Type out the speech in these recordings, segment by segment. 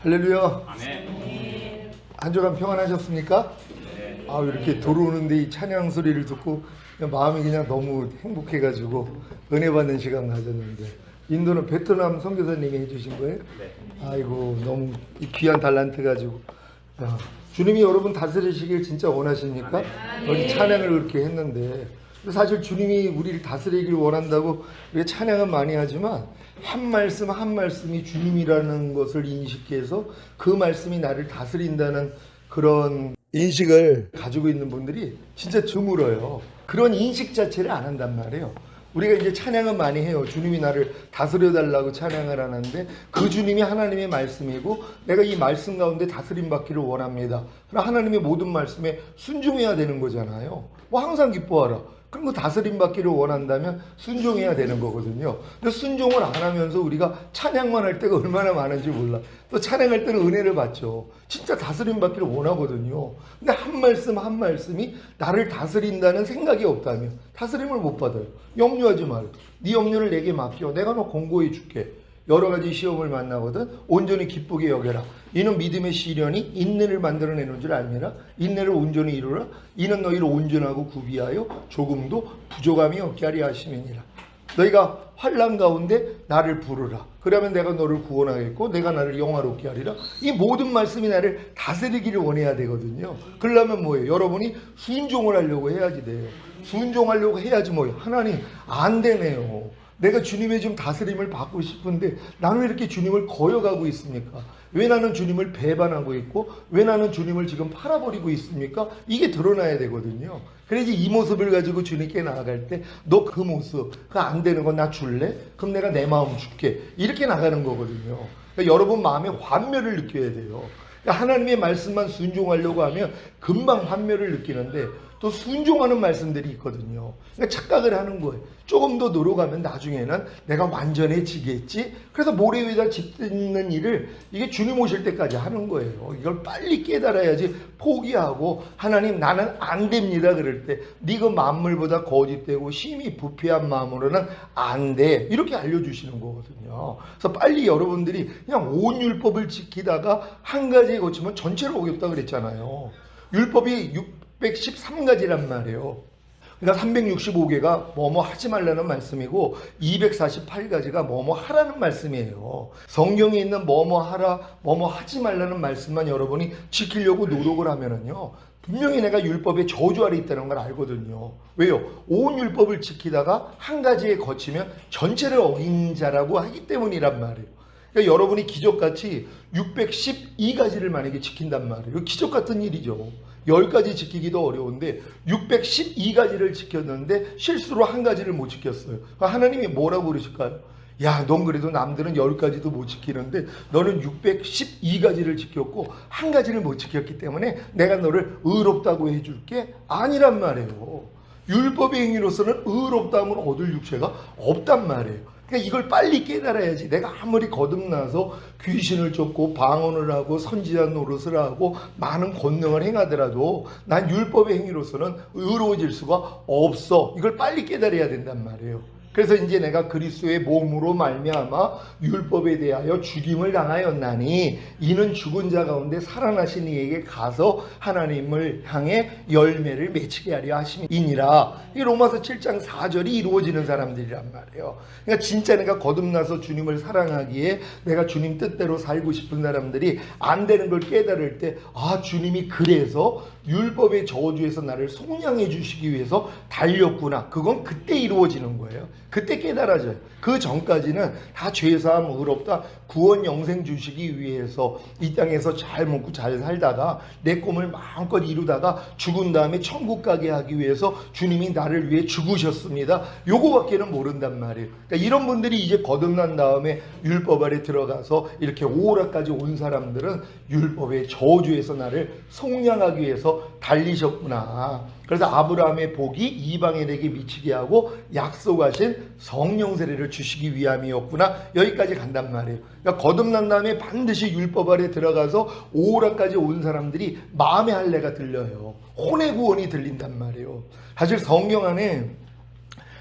할렐루야. 아멘. 한 주간 평안하셨습니까? 네. 이렇게 들어오는데 이 찬양 소리를 듣고 그냥 마음이 그냥 너무 행복해가지고 은혜 받는 시간 가졌는데, 인도는 베트남 선교사님이 해주신 거예요? 네. 아이고, 너무 이 귀한 달란트 가지고. 주님이 여러분 다스리시길 진짜 원하십니까? 우리 찬양을 그렇게 했는데, 사실 주님이 우리를 다스리길 원한다고 우리가 찬양은 많이 하지만 한 말씀 한 말씀이 주님이라는 것을 인식해서 그 말씀이 나를 다스린다는 그런 인식을 가지고 있는 분들이 진짜 드물어요. 그런 인식 자체를 안 한단 말이에요. 우리가 이제 찬양은 많이 해요. 주님이 나를 다스려 달라고 찬양을 하는데, 그 주님이 하나님의 말씀이고 내가 이 말씀 가운데 다스림 받기를 원합니다. 그럼 하나님의 모든 말씀에 순종해야 되는 거잖아요. 항상 기뻐하라. 그럼 그 다스림 받기를 원한다면 순종해야 되는 거거든요. 근데 순종을 안 하면서 우리가 찬양만 할 때가 얼마나 많은지 몰라. 또 찬양할 때는 은혜를 받죠. 진짜 다스림 받기를 원하거든요. 근데 한 말씀 한 말씀이 나를 다스린다는 생각이 없다면 다스림을 못 받아요. 염려하지 말고 네 염려를 내게 맡겨. 내가 너 공고해 줄게. 여러 가지 시험을 만나거든 온전히 기쁘게 여겨라. 이는 믿음의 시련이 인내를 만들어내는 줄 알미라. 인내를 온전히 이루라. 이는 너희를 온전하고 구비하여 조금도 부족함이 없게 하리 하심이니라. 너희가 환난 가운데 나를 부르라. 그러면 내가 너를 구원하겠고 내가 나를 영화롭게 하리라. 이 모든 말씀이 나를 다스리기를 원해야 되거든요. 그러려면 뭐예요? 여러분이 순종을 하려고 해야지 돼요. 순종하려고 해야지 뭐예요? 하나님 안 되네요. 내가 주님의 좀 다스림을 받고 싶은데 나는 왜 이렇게 주님을 거역하고 있습니까? 왜 나는 주님을 배반하고 있고 왜 나는 주님을 지금 팔아버리고 있습니까? 이게 드러나야 되거든요. 그래야지 이 모습을 가지고 주님께 나아갈 때 너 그 모습 그거 안 되는 거 나 줄래? 그럼 내가 내 마음 줄게. 이렇게 나가는 거거든요. 그러니까 여러분 마음에 환멸을 느껴야 돼요. 그러니까 하나님의 말씀만 순종하려고 하면 금방 환멸을 느끼는데 또 순종하는 말씀들이 있거든요. 그러니까 착각을 하는 거예요. 조금 더 노력하면 나중에는 내가 완전해지겠지. 그래서 모래 위에다 짓는 일을 이게 주님 오실 때까지 하는 거예요. 이걸 빨리 깨달아야지 포기하고 하나님 나는 안 됩니다 그럴 때 네가 만물보다 거짓되고 심히 부패한 마음으로는 안 돼. 이렇게 알려주시는 거거든요. 그래서 빨리 여러분들이 그냥 온 율법을 지키다가 한 가지에 거치면 전체를 어겼다 그랬잖아요. 율법이 613가지란 말이에요. 그러니까 365개가 뭐뭐 하지 말라는 말씀이고 248가지가 뭐뭐 하라는 말씀이에요. 성경에 있는 뭐뭐 하라, 뭐뭐 하지 말라는 말씀만 여러분이 지키려고 노력을 하면은요, 분명히 내가 율법의 저주 아래 있다는 걸 알거든요. 왜요? 온 율법을 지키다가 한 가지에 거치면 전체를 어긴 자라고 하기 때문이란 말이에요. 그러니까 여러분이 기적같이 612가지를 만약에 지킨단 말이에요. 기적 같은 일이죠. 10가지 지키기도 어려운데 612가지를 지켰는데 실수로 한 가지를 못 지켰어요. 하나님이 뭐라고 그러실까요? 야, 넌 그래도 남들은 10가지도 못 지키는데 너는 612가지를 지켰고 한 가지를 못 지켰기 때문에 내가 너를 의롭다고 해줄게? 아니란 말이에요. 율법의 행위로서는 의롭다함을 얻을 육체가 없단 말이에요. 그러니까 이걸 빨리 깨달아야지. 내가 아무리 거듭나서 귀신을 쫓고 방언을 하고 선지자 노릇을 하고 많은 권능을 행하더라도 난 율법의 행위로서는 의로워질 수가 없어. 이걸 빨리 깨달아야 된단 말이에요. 그래서 이제 내가 그리스도의 몸으로 말미암아 율법에 대하여 죽임을 당하였나니 이는 죽은 자 가운데 살아나신 이에게 가서 하나님을 향해 열매를 맺히게 하려 하심이니라. 이 로마서 7장 4절이 이루어지는 사람들이란 말이에요. 그러니까 진짜 내가 거듭나서 주님을 사랑하기에 내가 주님 뜻대로 살고 싶은 사람들이 안 되는 걸 깨달을 때 주님이 그래서 율법의 저주에서 나를 속량해 주시기 위해서 달렸구나. 그건 그때 이루어지는 거예요. 그때 깨달아져요. 그 전까지는 다 죄사함 의롭다 구원 영생 주시기 위해서 이 땅에서 잘 먹고 잘 살다가 내 꿈을 마음껏 이루다가 죽은 다음에 천국 가게 하기 위해서 주님이 나를 위해 죽으셨습니다. 요거밖에는 모른단 말이에요. 그러니까 이런 분들이 이제 거듭난 다음에 율법 아래 들어가서 이렇게 오라까지 온 사람들은 율법의 저주에서 나를 속량하기 위해서 달리셨구나. 그래서 아브라함의 복이 이방인에게 미치게 하고 약속하신 성령 세례를 주시기 위함이었구나. 여기까지 간단 말이에요. 그러니까 거듭난 다음에 반드시 율법 아래 들어가서 오라까지 온 사람들이 마음의 할례가 들려요. 혼의 구원이 들린단 말이에요. 사실 성경 안에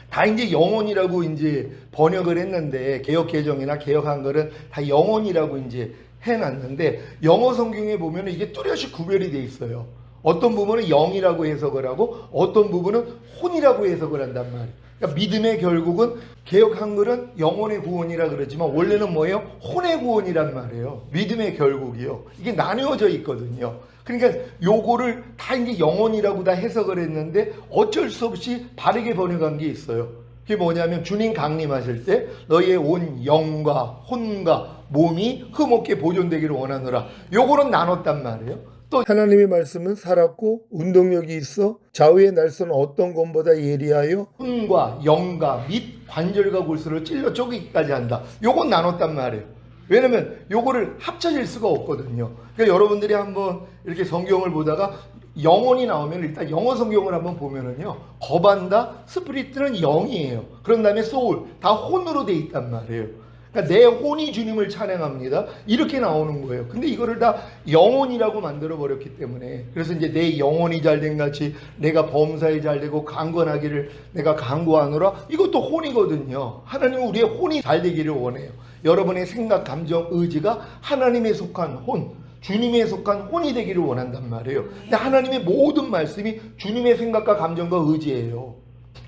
다 이제 영혼이라고 이제 번역을 했는데 개역 개정이나 개역 한글은 다 영혼이라고 이제 해놨는데 영어 성경에 보면 이게 뚜렷이 구별이 돼 있어요. 어떤 부분은 영이라고 해석을 하고 어떤 부분은 혼이라고 해석을 한단 말이에요. 그러니까 믿음의 결국은 개역 한글은 영혼의 구원이라 그러지만 원래는 뭐예요? 혼의 구원이란 말이에요. 믿음의 결국이요. 이게 나뉘어져 있거든요. 그러니까 요거를 다 이제 영혼이라고 다 해석을 했는데 어쩔 수 없이 바르게 번역한 게 있어요. 그게 뭐냐면 주님 강림하실 때 너희의 온 영과 혼과 몸이 흠없게 보존되기를 원하노라. 요거는 나눴단 말이에요. 또 하나님의 말씀은 살았고 운동력이 있어 좌우의 날선 어떤 검보다 예리하여 혼과 영과 및 관절과 골수를 찔러 쪼개기까지 한다. 요건 나눴단 말이에요. 왜냐면 요거를 합쳐질 수가 없거든요. 그러니까 여러분들이 한번 이렇게 성경을 보다가 영혼이 나오면 일단 영어 성경을 한번 보면은요, 거반다 스피리트는 영이에요. 그런 다음에 소울 다 혼으로 돼 있단 말이에요. 그러니까 내 혼이 주님을 찬양합니다. 이렇게 나오는 거예요. 근데 이거를 다 영혼이라고 만들어 버렸기 때문에, 그래서 이제 내 영혼이 잘된 같이 내가 범사에 잘되고 강건하기를 내가 강구하노라. 이것도 혼이거든요. 하나님은 우리의 혼이 잘되기를 원해요. 여러분의 생각, 감정, 의지가 하나님에 속한 혼, 주님에 속한 혼이 되기를 원한단 말이에요. 근데 하나님의 모든 말씀이 주님의 생각과 감정과 의지예요.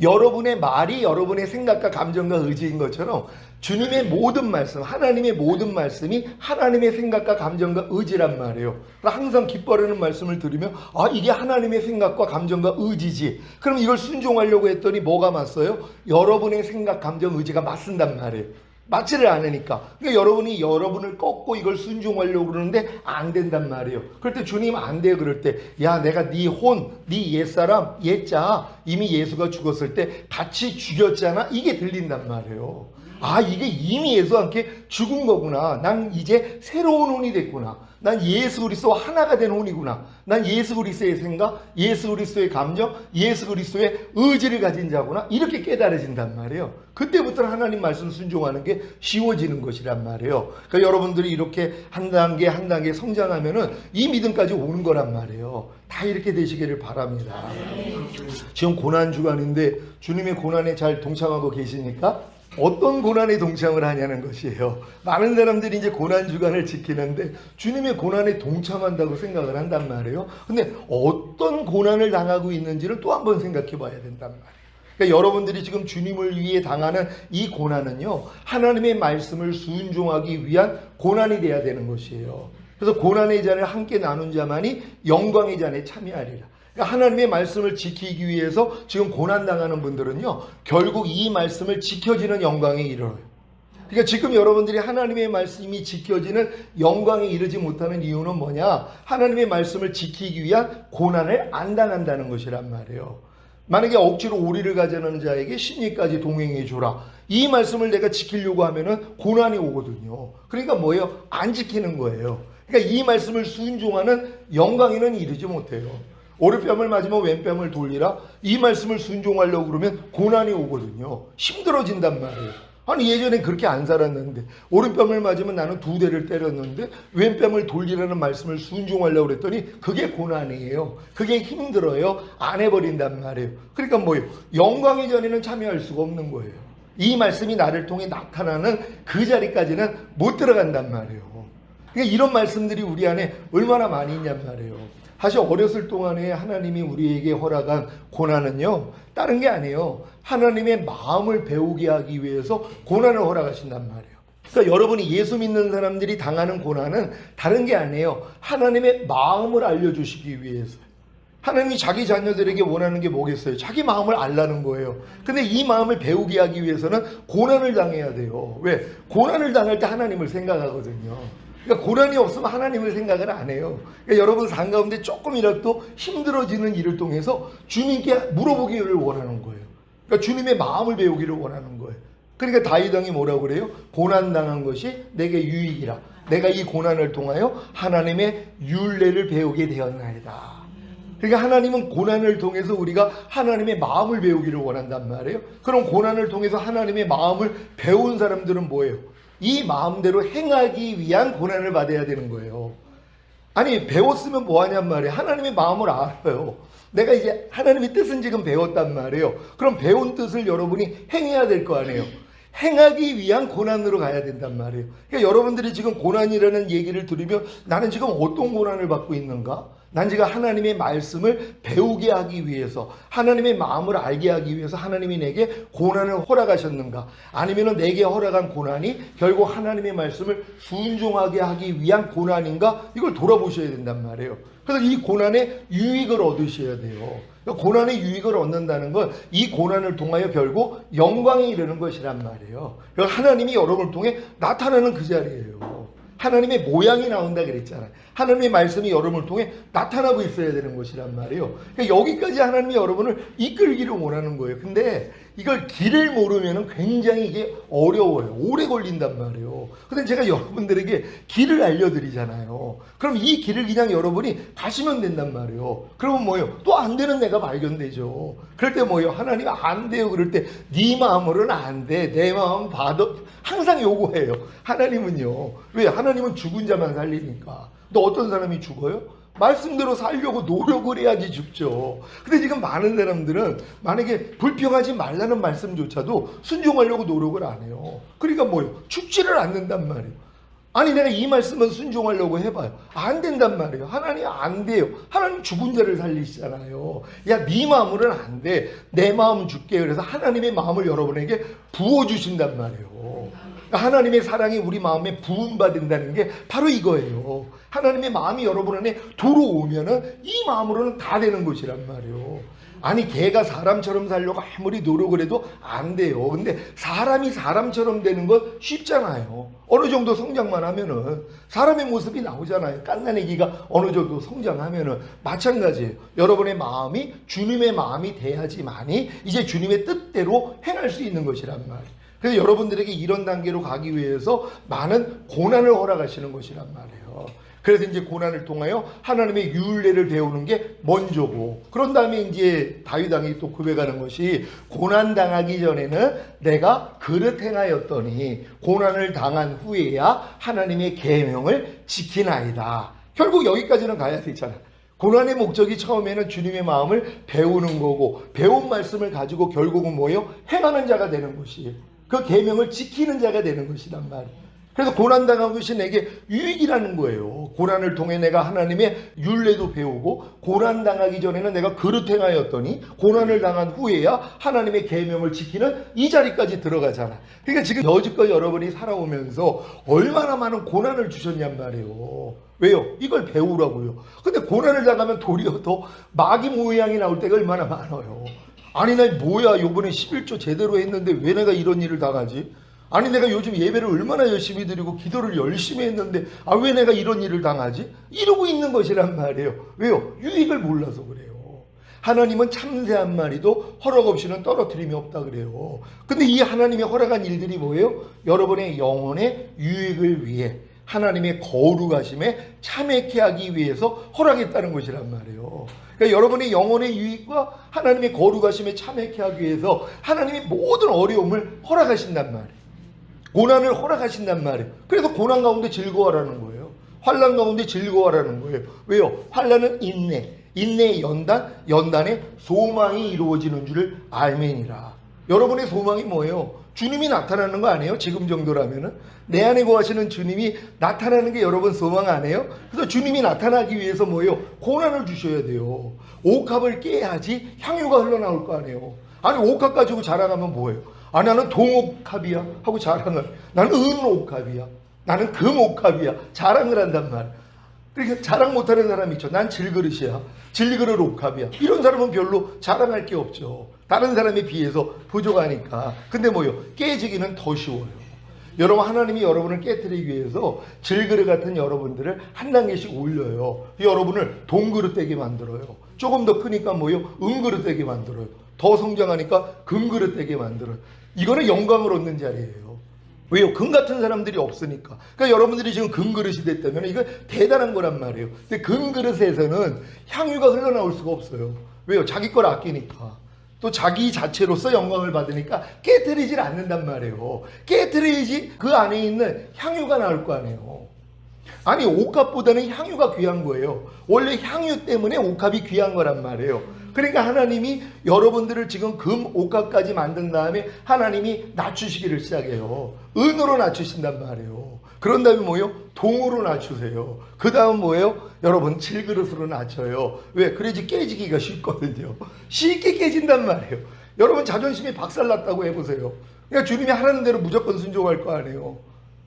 여러분의 말이 여러분의 생각과 감정과 의지인 것처럼 주님의 모든 말씀, 하나님의 모든 말씀이 하나님의 생각과 감정과 의지란 말이에요. 항상 기뻐하는 말씀을 들으면 이게 하나님의 생각과 감정과 의지지. 그럼 이걸 순종하려고 했더니 뭐가 맞어요? 여러분의 생각, 감정, 의지가 맞선단 말이에요. 맞지를 않으니까. 그러니까 여러분이 여러분을 꺾고 이걸 순종하려고 그러는데 안 된단 말이에요. 그럴 때 주님 안 돼요. 그럴 때 야, 내가 네 혼, 네 옛사람, 옛자 이미 예수가 죽었을 때 같이 죽였잖아. 이게 들린단 말이에요. 이게 이미 예수와 함께 죽은 거구나. 난 이제 새로운 혼이 됐구나. 난 예수 그리스도와 하나가 된 혼이구나. 난 예수 그리스도의 생각, 예수 그리스도의 감정, 예수 그리스도의 의지를 가진 자구나. 이렇게 깨달아진단 말이에요. 그때부터는 하나님 말씀 순종하는 게 쉬워지는 것이란 말이에요. 그러니까 여러분들이 이렇게 한 단계 한 단계 성장하면은 이 믿음까지 오는 거란 말이에요. 다 이렇게 되시기를 바랍니다. 지금 고난 주간인데 주님의 고난에 잘 동참하고 계시니까 어떤 고난에 동참을 하냐는 것이에요. 많은 사람들이 이제 고난 주간을 지키는데 주님의 고난에 동참한다고 생각을 한단 말이에요. 근데 어떤 고난을 당하고 있는지를 또 한 번 생각해 봐야 된단 말이에요. 그러니까 여러분들이 지금 주님을 위해 당하는 이 고난은요, 하나님의 말씀을 순종하기 위한 고난이 돼야 되는 것이에요. 그래서 고난의 잔을 함께 나눈 자만이 영광의 잔에 참여하리라. 그러니까 하나님의 말씀을 지키기 위해서 지금 고난당하는 분들은요, 결국 이 말씀을 지켜지는 영광에 이르러요. 그러니까 지금 여러분들이 하나님의 말씀이 지켜지는 영광에 이르지 못하는 이유는 뭐냐? 하나님의 말씀을 지키기 위한 고난을 안 당한다는 것이란 말이에요. 만약에 억지로 오리를 가자는 자에게 심리까지 동행해 줘라. 이 말씀을 내가 지키려고 하면은 고난이 오거든요. 그러니까 뭐예요? 안 지키는 거예요. 그러니까 이 말씀을 순종하는 영광에는 이르지 못해요. 오른뺨을 맞으면 왼뺨을 돌리라. 이 말씀을 순종하려고 그러면 고난이 오거든요. 힘들어진단 말이에요. 아니 예전에 그렇게 안 살았는데 오른뺨을 맞으면 나는 2대를 때렸는데 왼뺨을 돌리라는 말씀을 순종하려고 그랬더니 그게 고난이에요. 그게 힘들어요. 안 해버린단 말이에요. 그러니까 뭐예요? 영광의 전에는 참여할 수가 없는 거예요. 이 말씀이 나를 통해 나타나는 그 자리까지는 못 들어간단 말이에요. 그러니까 이런 말씀들이 우리 안에 얼마나 많이 있냔 말이에요. 사실 어렸을 동안에 하나님이 우리에게 허락한 고난은요, 다른 게 아니에요. 하나님의 마음을 배우게 하기 위해서 고난을 허락하신단 말이에요. 그러니까 여러분이 예수 믿는 사람들이 당하는 고난은 다른 게 아니에요. 하나님의 마음을 알려주시기 위해서. 하나님이 자기 자녀들에게 원하는 게 뭐겠어요? 자기 마음을 알라는 거예요. 근데 이 마음을 배우게 하기 위해서는 고난을 당해야 돼요. 왜? 고난을 당할 때 하나님을 생각하거든요. 그러니까 고난이 없으면 하나님을 생각을 안 해요. 그러니까 여러분 삶 가운데 조금이라도 힘들어지는 일을 통해서 주님께 물어보기를 원하는 거예요. 그러니까 주님의 마음을 배우기를 원하는 거예요. 그러니까 다윗 왕이 뭐라고 그래요? 고난당한 것이 내게 유익이라. 내가 이 고난을 통하여 하나님의 율례를 배우게 되었나이다. 그러니까 하나님은 고난을 통해서 우리가 하나님의 마음을 배우기를 원한단 말이에요. 그럼 고난을 통해서 하나님의 마음을 배운 사람들은 뭐예요? 이 마음대로 행하기 위한 고난을 받아야 되는 거예요. 아니 배웠으면 뭐하냔 말이에요. 하나님의 마음을 알아요. 내가 이제 하나님의 뜻은 지금 배웠단 말이에요. 그럼 배운 뜻을 여러분이 행해야 될 거 아니에요. 행하기 위한 고난으로 가야 된단 말이에요. 그러니까 여러분들이 지금 고난이라는 얘기를 들으면 나는 지금 어떤 고난을 받고 있는가? 난 지금 하나님의 말씀을 배우게 하기 위해서, 하나님의 마음을 알게 하기 위해서 하나님이 내게 고난을 허락하셨는가? 아니면 내게 허락한 고난이 결국 하나님의 말씀을 순종하게 하기 위한 고난인가? 이걸 돌아보셔야 된단 말이에요. 그래서 이 고난의 유익을 얻으셔야 돼요. 고난의 유익을 얻는다는 건 이 고난을 통하여 결국 영광에 이르는 것이란 말이에요. 하나님이 여러분을 통해 나타나는 그 자리예요. 하나님의 모양이 나온다 그랬잖아요. 하나님의 말씀이 여러분을 통해 나타나고 있어야 되는 것이란 말이에요. 그러니까 여기까지 하나님이 여러분을 이끌기를 원하는 거예요. 근데 이걸 길을 모르면 굉장히 이게 어려워요. 오래 걸린단 말이에요. 근데 제가 여러분들에게 길을 알려드리잖아요. 그럼 이 길을 그냥 여러분이 가시면 된단 말이에요. 그러면 뭐예요? 또 안 되는 내가 발견되죠. 그럴 때 뭐예요? 하나님 안 돼요. 그럴 때 네 마음으로는 안 돼. 내 마음 봐도 항상 요구해요. 하나님은요. 왜? 하나님은 죽은 자만 살리니까. 또 어떤 사람이 죽어요? 말씀대로 살려고 노력을 해야지 죽죠. 근데 지금 많은 사람들은 만약에 불평하지 말라는 말씀조차도 순종하려고 노력을 안 해요. 그러니까 뭐예요? 죽지를 않는단 말이에요. 아니 내가 이 말씀은 순종하려고 해봐요. 안 된단 말이에요. 하나님 안 돼요. 하나님 죽은 자를 살리시잖아요. 야, 네 마음으로는 안 돼. 내 마음 줄게. 그래서 하나님의 마음을 여러분에게 부어주신단 말이에요. 하나님의 사랑이 우리 마음에 부음받는다는 게 바로 이거예요. 하나님의 마음이 여러분 안에 들어오면은 이 마음으로는 다 되는 것이란 말이에요. 아니 걔가 사람처럼 살려고 아무리 노력을 해도 안 돼요. 근데 사람이 사람처럼 되는 건 쉽잖아요. 어느 정도 성장만 하면은 사람의 모습이 나오잖아요. 갓난아기가 어느 정도 성장하면은 마찬가지예요. 여러분의 마음이 주님의 마음이 돼야지만이 이제 주님의 뜻대로 행할 수 있는 것이란 말이에요. 그래서 여러분들에게 이런 단계로 가기 위해서 많은 고난을 허락하시는 것이란 말이에요. 그래서 이제 고난을 통하여 하나님의 율례를 배우는 게 먼저고, 그런 다음에 이제 다윗 왕이 또 고백하는 것이 고난 당하기 전에는 내가 그릇 행하였더니 고난을 당한 후에야 하나님의 계명을 지키나이다. 결국 여기까지는 가야 되잖아. 고난의 목적이 처음에는 주님의 마음을 배우는 거고, 배운 말씀을 가지고 결국은 뭐예요? 행하는 자가 되는 것이에요. 그 계명을 지키는 자가 되는 것이란 말이에요. 그래서 고난당한 것이 내게 유익이라는 거예요. 고난을 통해 내가 하나님의 율례도 배우고, 고난당하기 전에는 내가 그릇 행하였더니 고난을 당한 후에야 하나님의 계명을 지키는 이 자리까지 들어가잖아. 그러니까 지금 여지껏 여러분이 살아오면서 얼마나 많은 고난을 주셨냔 말이에요. 왜요? 이걸 배우라고요. 근데 고난을 당하면 도리어 더 마귀 모양이 나올 때가 얼마나 많아요. 아니 나 뭐야, 요번에 11조 제대로 했는데 왜 내가 이런 일을 당하지? 아니 내가 요즘 예배를 얼마나 열심히 드리고 기도를 열심히 했는데 왜 내가 이런 일을 당하지? 이러고 있는 것이란 말이에요. 왜요? 유익을 몰라서 그래요. 하나님은 참새 한 마리도 허락 없이는 떨어뜨림이 없다 그래요. 근데 이 하나님의 허락한 일들이 뭐예요? 여러분의 영혼의 유익을 위해, 하나님의 거룩하심에 참여케 하기 위해서 허락했다는 것이란 말이에요. 그러니까 여러분의 영혼의 유익과 하나님의 거룩하심에 참여케 하기 위해서 하나님이 모든 어려움을 허락하신단 말이에요. 고난을 허락하신단 말이에요. 그래서 고난 가운데 즐거워하라는 거예요. 환난 가운데 즐거워하라는 거예요. 왜요? 환난은 인내, 인내의 연단, 연단의 소망이 이루어지는 줄을 알매니라. 여러분의 소망이 뭐예요? 주님이 나타나는 거 아니에요? 지금 정도라면은 내 안에 거하시는 주님이 나타나는 게 여러분 소망 아니에요? 그래서 주님이 나타나기 위해서 뭐예요? 고난을 주셔야 돼요. 옥합을 깨야지 향유가 흘러나올 거 아니에요. 아니 옥합 가지고 자랑하면 뭐예요? 나는 동옥합이야 하고 자랑을, 나는 은옥합이야, 나는 금옥합이야 자랑을 한단 말이야. 그러니까 자랑 못하는 사람이 있죠. 난 질그릇이야, 질그릇 옥합이야. 이런 사람은 별로 자랑할 게 없죠. 다른 사람에 비해서 부족하니까. 근데 뭐요? 깨지기는 더 쉬워요. 여러분, 하나님이 여러분을 깨트리기 위해서 질그릇 같은 여러분들을 한 단계씩 올려요. 여러분을 동그릇 되게 만들어요. 조금 더 크니까 뭐요? 은그릇 되게 만들어요. 더 성장하니까 금그릇 되게 만들어요. 이거는 영광을 얻는 자리예요. 왜요? 금 같은 사람들이 없으니까. 그러니까 여러분들이 지금 금그릇이 됐다면 이거 대단한 거란 말이에요. 근데 금그릇에서는 향유가 흘러나올 수가 없어요. 왜요? 자기 걸 아끼니까. 또 자기 자체로서 영광을 받으니까 깨트리질 않는단 말이에요. 깨트리지 그 안에 있는 향유가 나올 거 아니에요. 아니 옥합보다는 향유가 귀한 거예요. 원래 향유 때문에 옥합이 귀한 거란 말이에요. 그러니까 하나님이 여러분들을 지금 금 옥합까지 만든 다음에 하나님이 낮추시기를 시작해요. 은으로 낮추신단 말이에요. 그런 다음에 뭐예요? 동으로 낮추세요. 그 다음 뭐예요? 여러분 질그릇으로 낮춰요. 왜? 그래야지 깨지기가 쉽거든요. 쉽게 깨진단 말이에요. 여러분 자존심이 박살났다고 해보세요. 그러니까 주님이 하라는 대로 무조건 순종할 거 아니에요.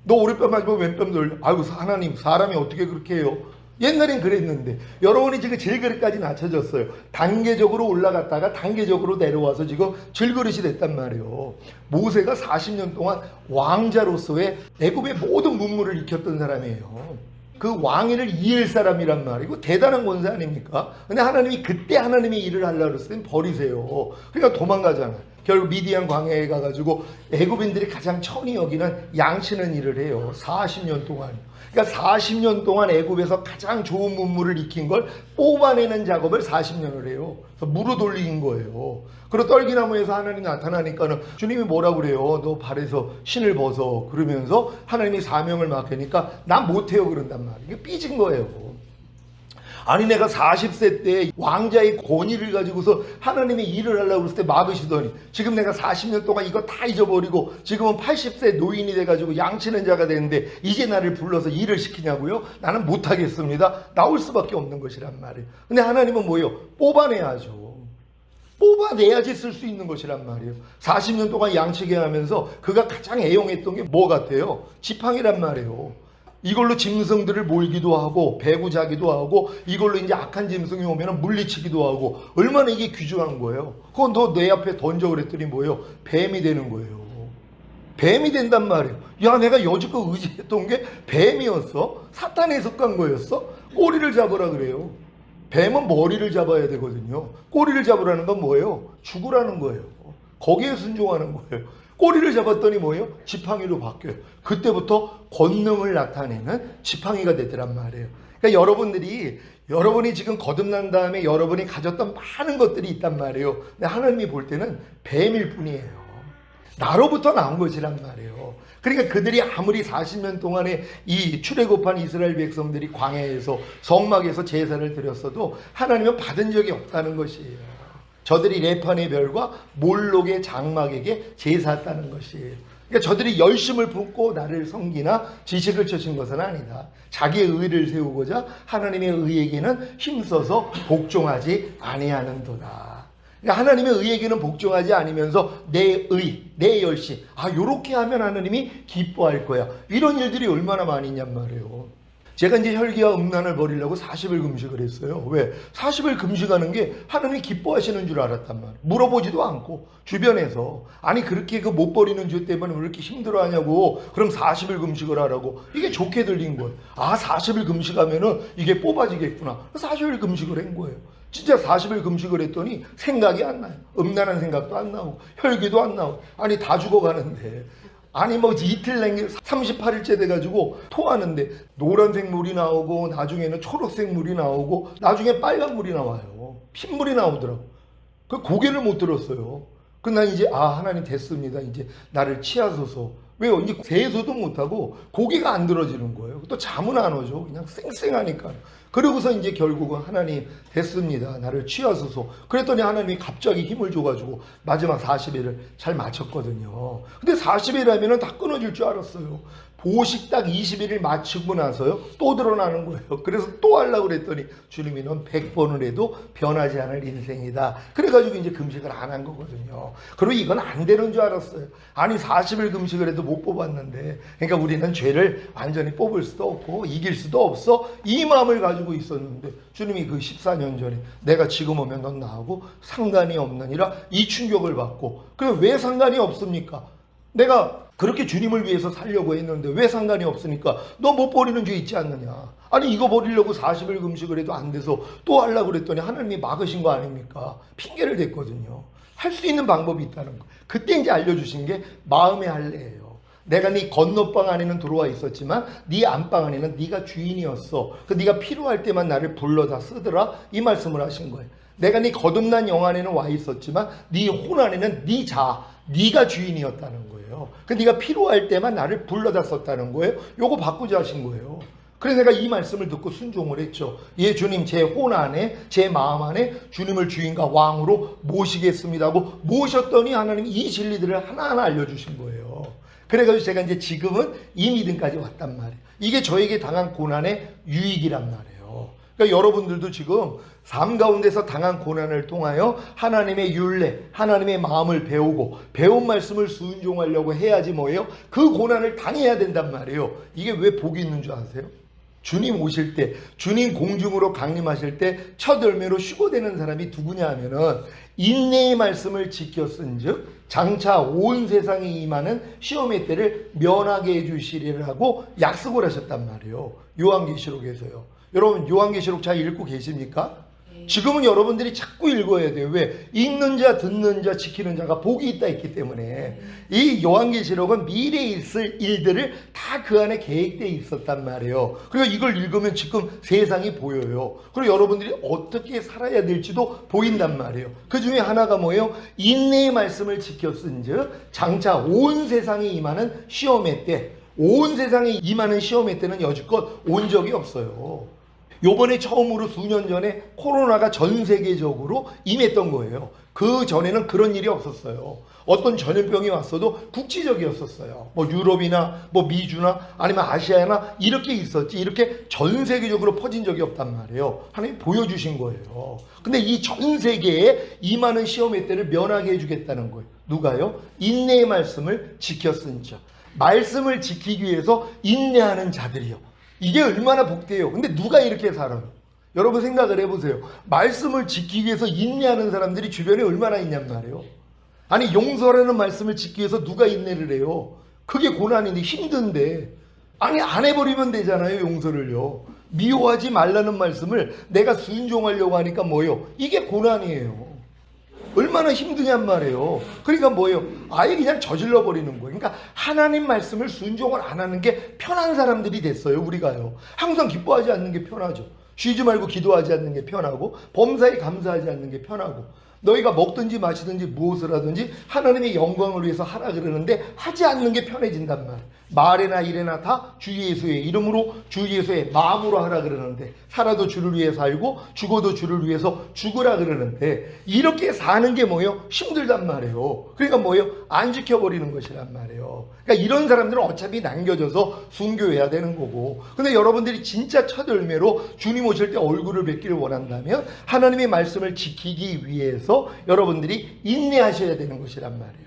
너 오른뺨 맞으면 왼뺨 돌려. 아이고 하나님 사람이 어떻게 그렇게 해요? 옛날엔 그랬는데 여러분이 지금 질그릇까지 낮춰졌어요. 단계적으로 올라갔다가 단계적으로 내려와서 지금 질그릇이 됐단 말이에요. 모세가 40년 동안 왕자로서의 애굽의 모든 문물을 익혔던 사람이에요. 그 왕위를 이을 사람이란 말이고 대단한 권세 아닙니까? 근데 하나님이 그때 하나님이 일을 하려고 그랬을 땐 버리세요. 그러니까 도망가잖아요. 결국 미디안 광야에 가가지고 애굽인들이 가장 천히 여기는 양치는 일을 해요. 40년 동안. 그러니까 40년 동안 애굽에서 가장 좋은 문물을 익힌 걸 뽑아내는 작업을 40년을 해요. 그래서 무로 돌린 거예요. 그리고 떨기나무에서 하나님이 나타나니까는 주님이 뭐라고 그래요? 너 발에서 신을 벗어. 그러면서 하나님이 사명을 맡기니까 난 못해요 그런단 말이에요. 이게 삐진 거예요. 아니 내가 40세 때 왕자의 권위를 가지고서 하나님이 일을 하려고 그랬을 때 막으시더니 지금 내가 40년 동안 이거 다 잊어버리고 지금은 80세 노인이 돼가지고 양치는 자가 되는데 이제 나를 불러서 일을 시키냐고요? 나는 못하겠습니다. 나올 수밖에 없는 것이란 말이에요. 근데 하나님은 뭐예요? 뽑아내야죠. 뽑아내야지 쓸 수 있는 것이란 말이에요. 40년 동안 양치게 하면서 그가 가장 애용했던 게 뭐 같아요? 지팡이란 말이에요. 이걸로 짐승들을 몰기도 하고 배구자기도 하고 이걸로 이제 악한 짐승이 오면 물리치기도 하고 얼마나 이게 귀중한 거예요. 그건 너 내 앞에 던져 그랬더니 뭐예요? 뱀이 되는 거예요. 뱀이 된단 말이에요. 야 내가 여지껏 의지했던 게 뱀이었어? 사탄에 속한 거였어? 꼬리를 잡으라 그래요. 뱀은 머리를 잡아야 되거든요. 꼬리를 잡으라는 건 뭐예요? 죽으라는 거예요. 거기에 순종하는 거예요. 꼬리를 잡았더니 뭐예요? 지팡이로 바뀌어요. 그때부터 권능을 나타내는 지팡이가 되더란 말이에요. 그러니까 여러분이 지금 거듭난 다음에 여러분이 가졌던 많은 것들이 있단 말이에요. 근데 하나님이 볼 때는 뱀일 뿐이에요. 나로부터 나온 것이란 말이에요. 그러니까 그들이 아무리 40년 동안에 이 출애굽한 이스라엘 백성들이 광야에서 성막에서 제사를 드렸어도 하나님은 받은 적이 없다는 것이에요. 저들이 레판의 별과 몰록의 장막에게 제사했다는 것이에요. 그러니까 저들이 열심을 품고 나를 섬기나 지식을 쳐신 것은 아니다. 자기의 의를 세우고자 하나님의 의에게는 힘써서 복종하지 아니하는도다. 그러니까 하나님의 의에게는 복종하지 않으면서 내 의, 내 열심, 요렇게 하면 하나님이 기뻐할 거야. 이런 일들이 얼마나 많이 있냔 말이에요. 제가 이제 혈기와 음란을 버리려고 40일 금식을 했어요. 왜? 40일 금식하는 게 하나님이 기뻐하시는 줄 알았단 말이에요. 물어보지도 않고 주변에서 아니 그렇게 그 못 버리는 죄 때문에 왜 이렇게 힘들어하냐고. 그럼 40일 금식을 하라고. 이게 좋게 들린 거예요. 40일 금식하면은 이게 뽑아지겠구나. 40일 금식을 한 거예요. 진짜 40일 금식을 했더니 생각이 안 나요. 음란한 생각도 안 나오고 혈기도 안 나오고. 아니 다 죽어가는데. 아니 뭐 이틀 내내 38일째 돼가지고 토하는데 노란색 물이 나오고 나중에는 초록색 물이 나오고 나중에 빨간 물이 나와요. 핏물이 나오더라고. 그 고개를 못 들었어요. 그 난 이제 하나님 됐습니다. 이제 나를 치하소서. 왜요? 이제 세수도 못하고 고개가 안 들어지는 거예요. 또 잠은 안 오죠. 그냥 쌩쌩하니까. 그러고서 이제 결국은 하나님 됐습니다. 나를 취하소서. 그랬더니 하나님이 갑자기 힘을 줘가지고 마지막 40일을 잘 마쳤거든요. 근데 40일 하면은 다 끊어질 줄 알았어요. 보식 딱 21일 마치고 나서요. 또 드러나는 거예요. 그래서 또 하려고 그랬더니 주님이 넌 100번을 해도 변하지 않을 인생이다. 그래가지고 이제 금식을 안 한 거거든요. 그리고 이건 안 되는 줄 알았어요. 아니 40일 금식을 해도 못 뽑았는데. 그러니까 우리는 죄를 완전히 뽑을 수도 없고 이길 수도 없어. 이 마음을 가지고 있었는데 주님이 그 14년 전에 내가 지금 오면 넌 나하고 상관이 없느니라 이 충격을 받고. 그래 왜 상관이 없습니까? 내가 그렇게 주님을 위해서 살려고 했는데 왜 상관이 없으니까 너 못 버리는 죄 있지 않느냐. 아니 이거 버리려고 40일 금식을 해도 안 돼서 또 하려고 그랬더니 하나님이 막으신 거 아닙니까? 핑계를 댔거든요. 할 수 있는 방법이 있다는 거. 그때 이제 알려주신 게 마음의 할례예요. 내가 네 건너방 안에는 들어와 있었지만 네 안방 안에는 네가 주인이었어. 그 네가 필요할 때만 나를 불러다 쓰더라. 이 말씀을 하신 거예요. 내가 네 거듭난 영 안에는 와 있었지만 네 혼 안에는 네 네가 주인이었다는 거예요. 그 네가 필요할 때만 나를 불러다 썼다는 거예요. 요거 바꾸자 하신 거예요. 그래서 내가 이 말씀을 듣고 순종을 했죠. 예, 주님, 제 혼 안에, 제 마음 안에 주님을 주인과 왕으로 모시겠습니다 하고 모셨더니 하나님이 이 진리들을 하나하나 알려주신 거예요. 그래가지고 제가 이제 지금은 이 믿음까지 왔단 말이에요. 이게 저에게 당한 고난의 유익이란 말이에요. 그러니까 여러분들도 지금 삶 가운데서 당한 고난을 통하여 하나님의 율례, 하나님의 마음을 배우고 배운 말씀을 순종하려고 해야지 뭐예요? 그 고난을 당해야 된단 말이에요. 이게 왜 복이 있는 줄 아세요? 주님 오실 때, 주님 공중으로 강림하실 때 첫 열매로 휴거되는 사람이 누구냐 하면은 인내의 말씀을 지켰은즉 장차 온 세상에 임하는 시험의 때를 면하게 해주시리라고 약속을 하셨단 말이에요. 요한계시록에서요. 여러분 요한계시록 잘 읽고 계십니까? 지금은 여러분들이 자꾸 읽어야 돼요. 왜? 읽는 자, 듣는 자, 지키는 자가 복이 있다 있기 때문에. 이 요한계시록은 미래에 있을 일들을 다 그 안에 계획되어 있었단 말이에요. 그리고 이걸 읽으면 지금 세상이 보여요. 그리고 여러분들이 어떻게 살아야 될지도 보인단 말이에요. 그 중에 하나가 뭐예요? 인내의 말씀을 지켰은즉 장차 온 세상에 임하는 시험의 때, 온 세상에 임하는 시험의 때는 여지껏 온 적이 없어요. 요번에 처음으로 수년 전에 코로나가 전 세계적으로 임했던 거예요. 그 전에는 그런 일이 없었어요. 어떤 전염병이 왔어도 국지적이었었어요. 뭐 유럽이나 뭐 미주나 아니면 아시아나 이렇게 있었지 이렇게 전 세계적으로 퍼진 적이 없단 말이에요. 하나님 보여주신 거예요. 근데 이 전 세계에 임하는 시험의 때를 면하게 해주겠다는 거예요. 누가요? 인내의 말씀을 지켰으니까. 말씀을 지키기 위해서 인내하는 자들이요. 이게 얼마나 복돼요. 근데 누가 이렇게 살아요? 여러분 생각을 해보세요. 말씀을 지키기 위해서 인내하는 사람들이 주변에 얼마나 있냔 말이에요. 아니 용서라는 말씀을 지키기 위해서 누가 인내를 해요? 그게 고난인데 힘든데 아니 안 해버리면 되잖아요. 용서를요. 미워하지 말라는 말씀을 내가 순종하려고 하니까 뭐예요? 이게 고난이에요. 얼마나 힘드냔 말이에요. 그러니까 뭐예요? 아예 그냥 저질러 버리는 거예요. 그러니까 하나님 말씀을 순종을 안 하는 게 편한 사람들이 됐어요. 우리가요. 항상 기뻐하지 않는 게 편하죠. 쉬지 말고 기도하지 않는 게 편하고 범사에 감사하지 않는 게 편하고 너희가 먹든지 마시든지 무엇을 하든지 하나님의 영광을 위해서 하라 그러는데 하지 않는 게 편해진단 말이에요. 말이나 일이나 다 주 예수의 이름으로 주 예수의 마음으로 하라 그러는데 살아도 주를 위해 살고 죽어도 주를 위해서 죽으라 그러는데 이렇게 사는 게 뭐예요? 힘들단 말이에요. 그러니까 뭐예요? 안 지켜버리는 것이란 말이에요. 그러니까 이런 사람들은 어차피 남겨져서 순교해야 되는 거고 근데 여러분들이 진짜 첫 열매로 주님 오실 때 얼굴을 뵙기를 원한다면 하나님의 말씀을 지키기 위해서 여러분들이 인내하셔야 되는 것이란 말이에요.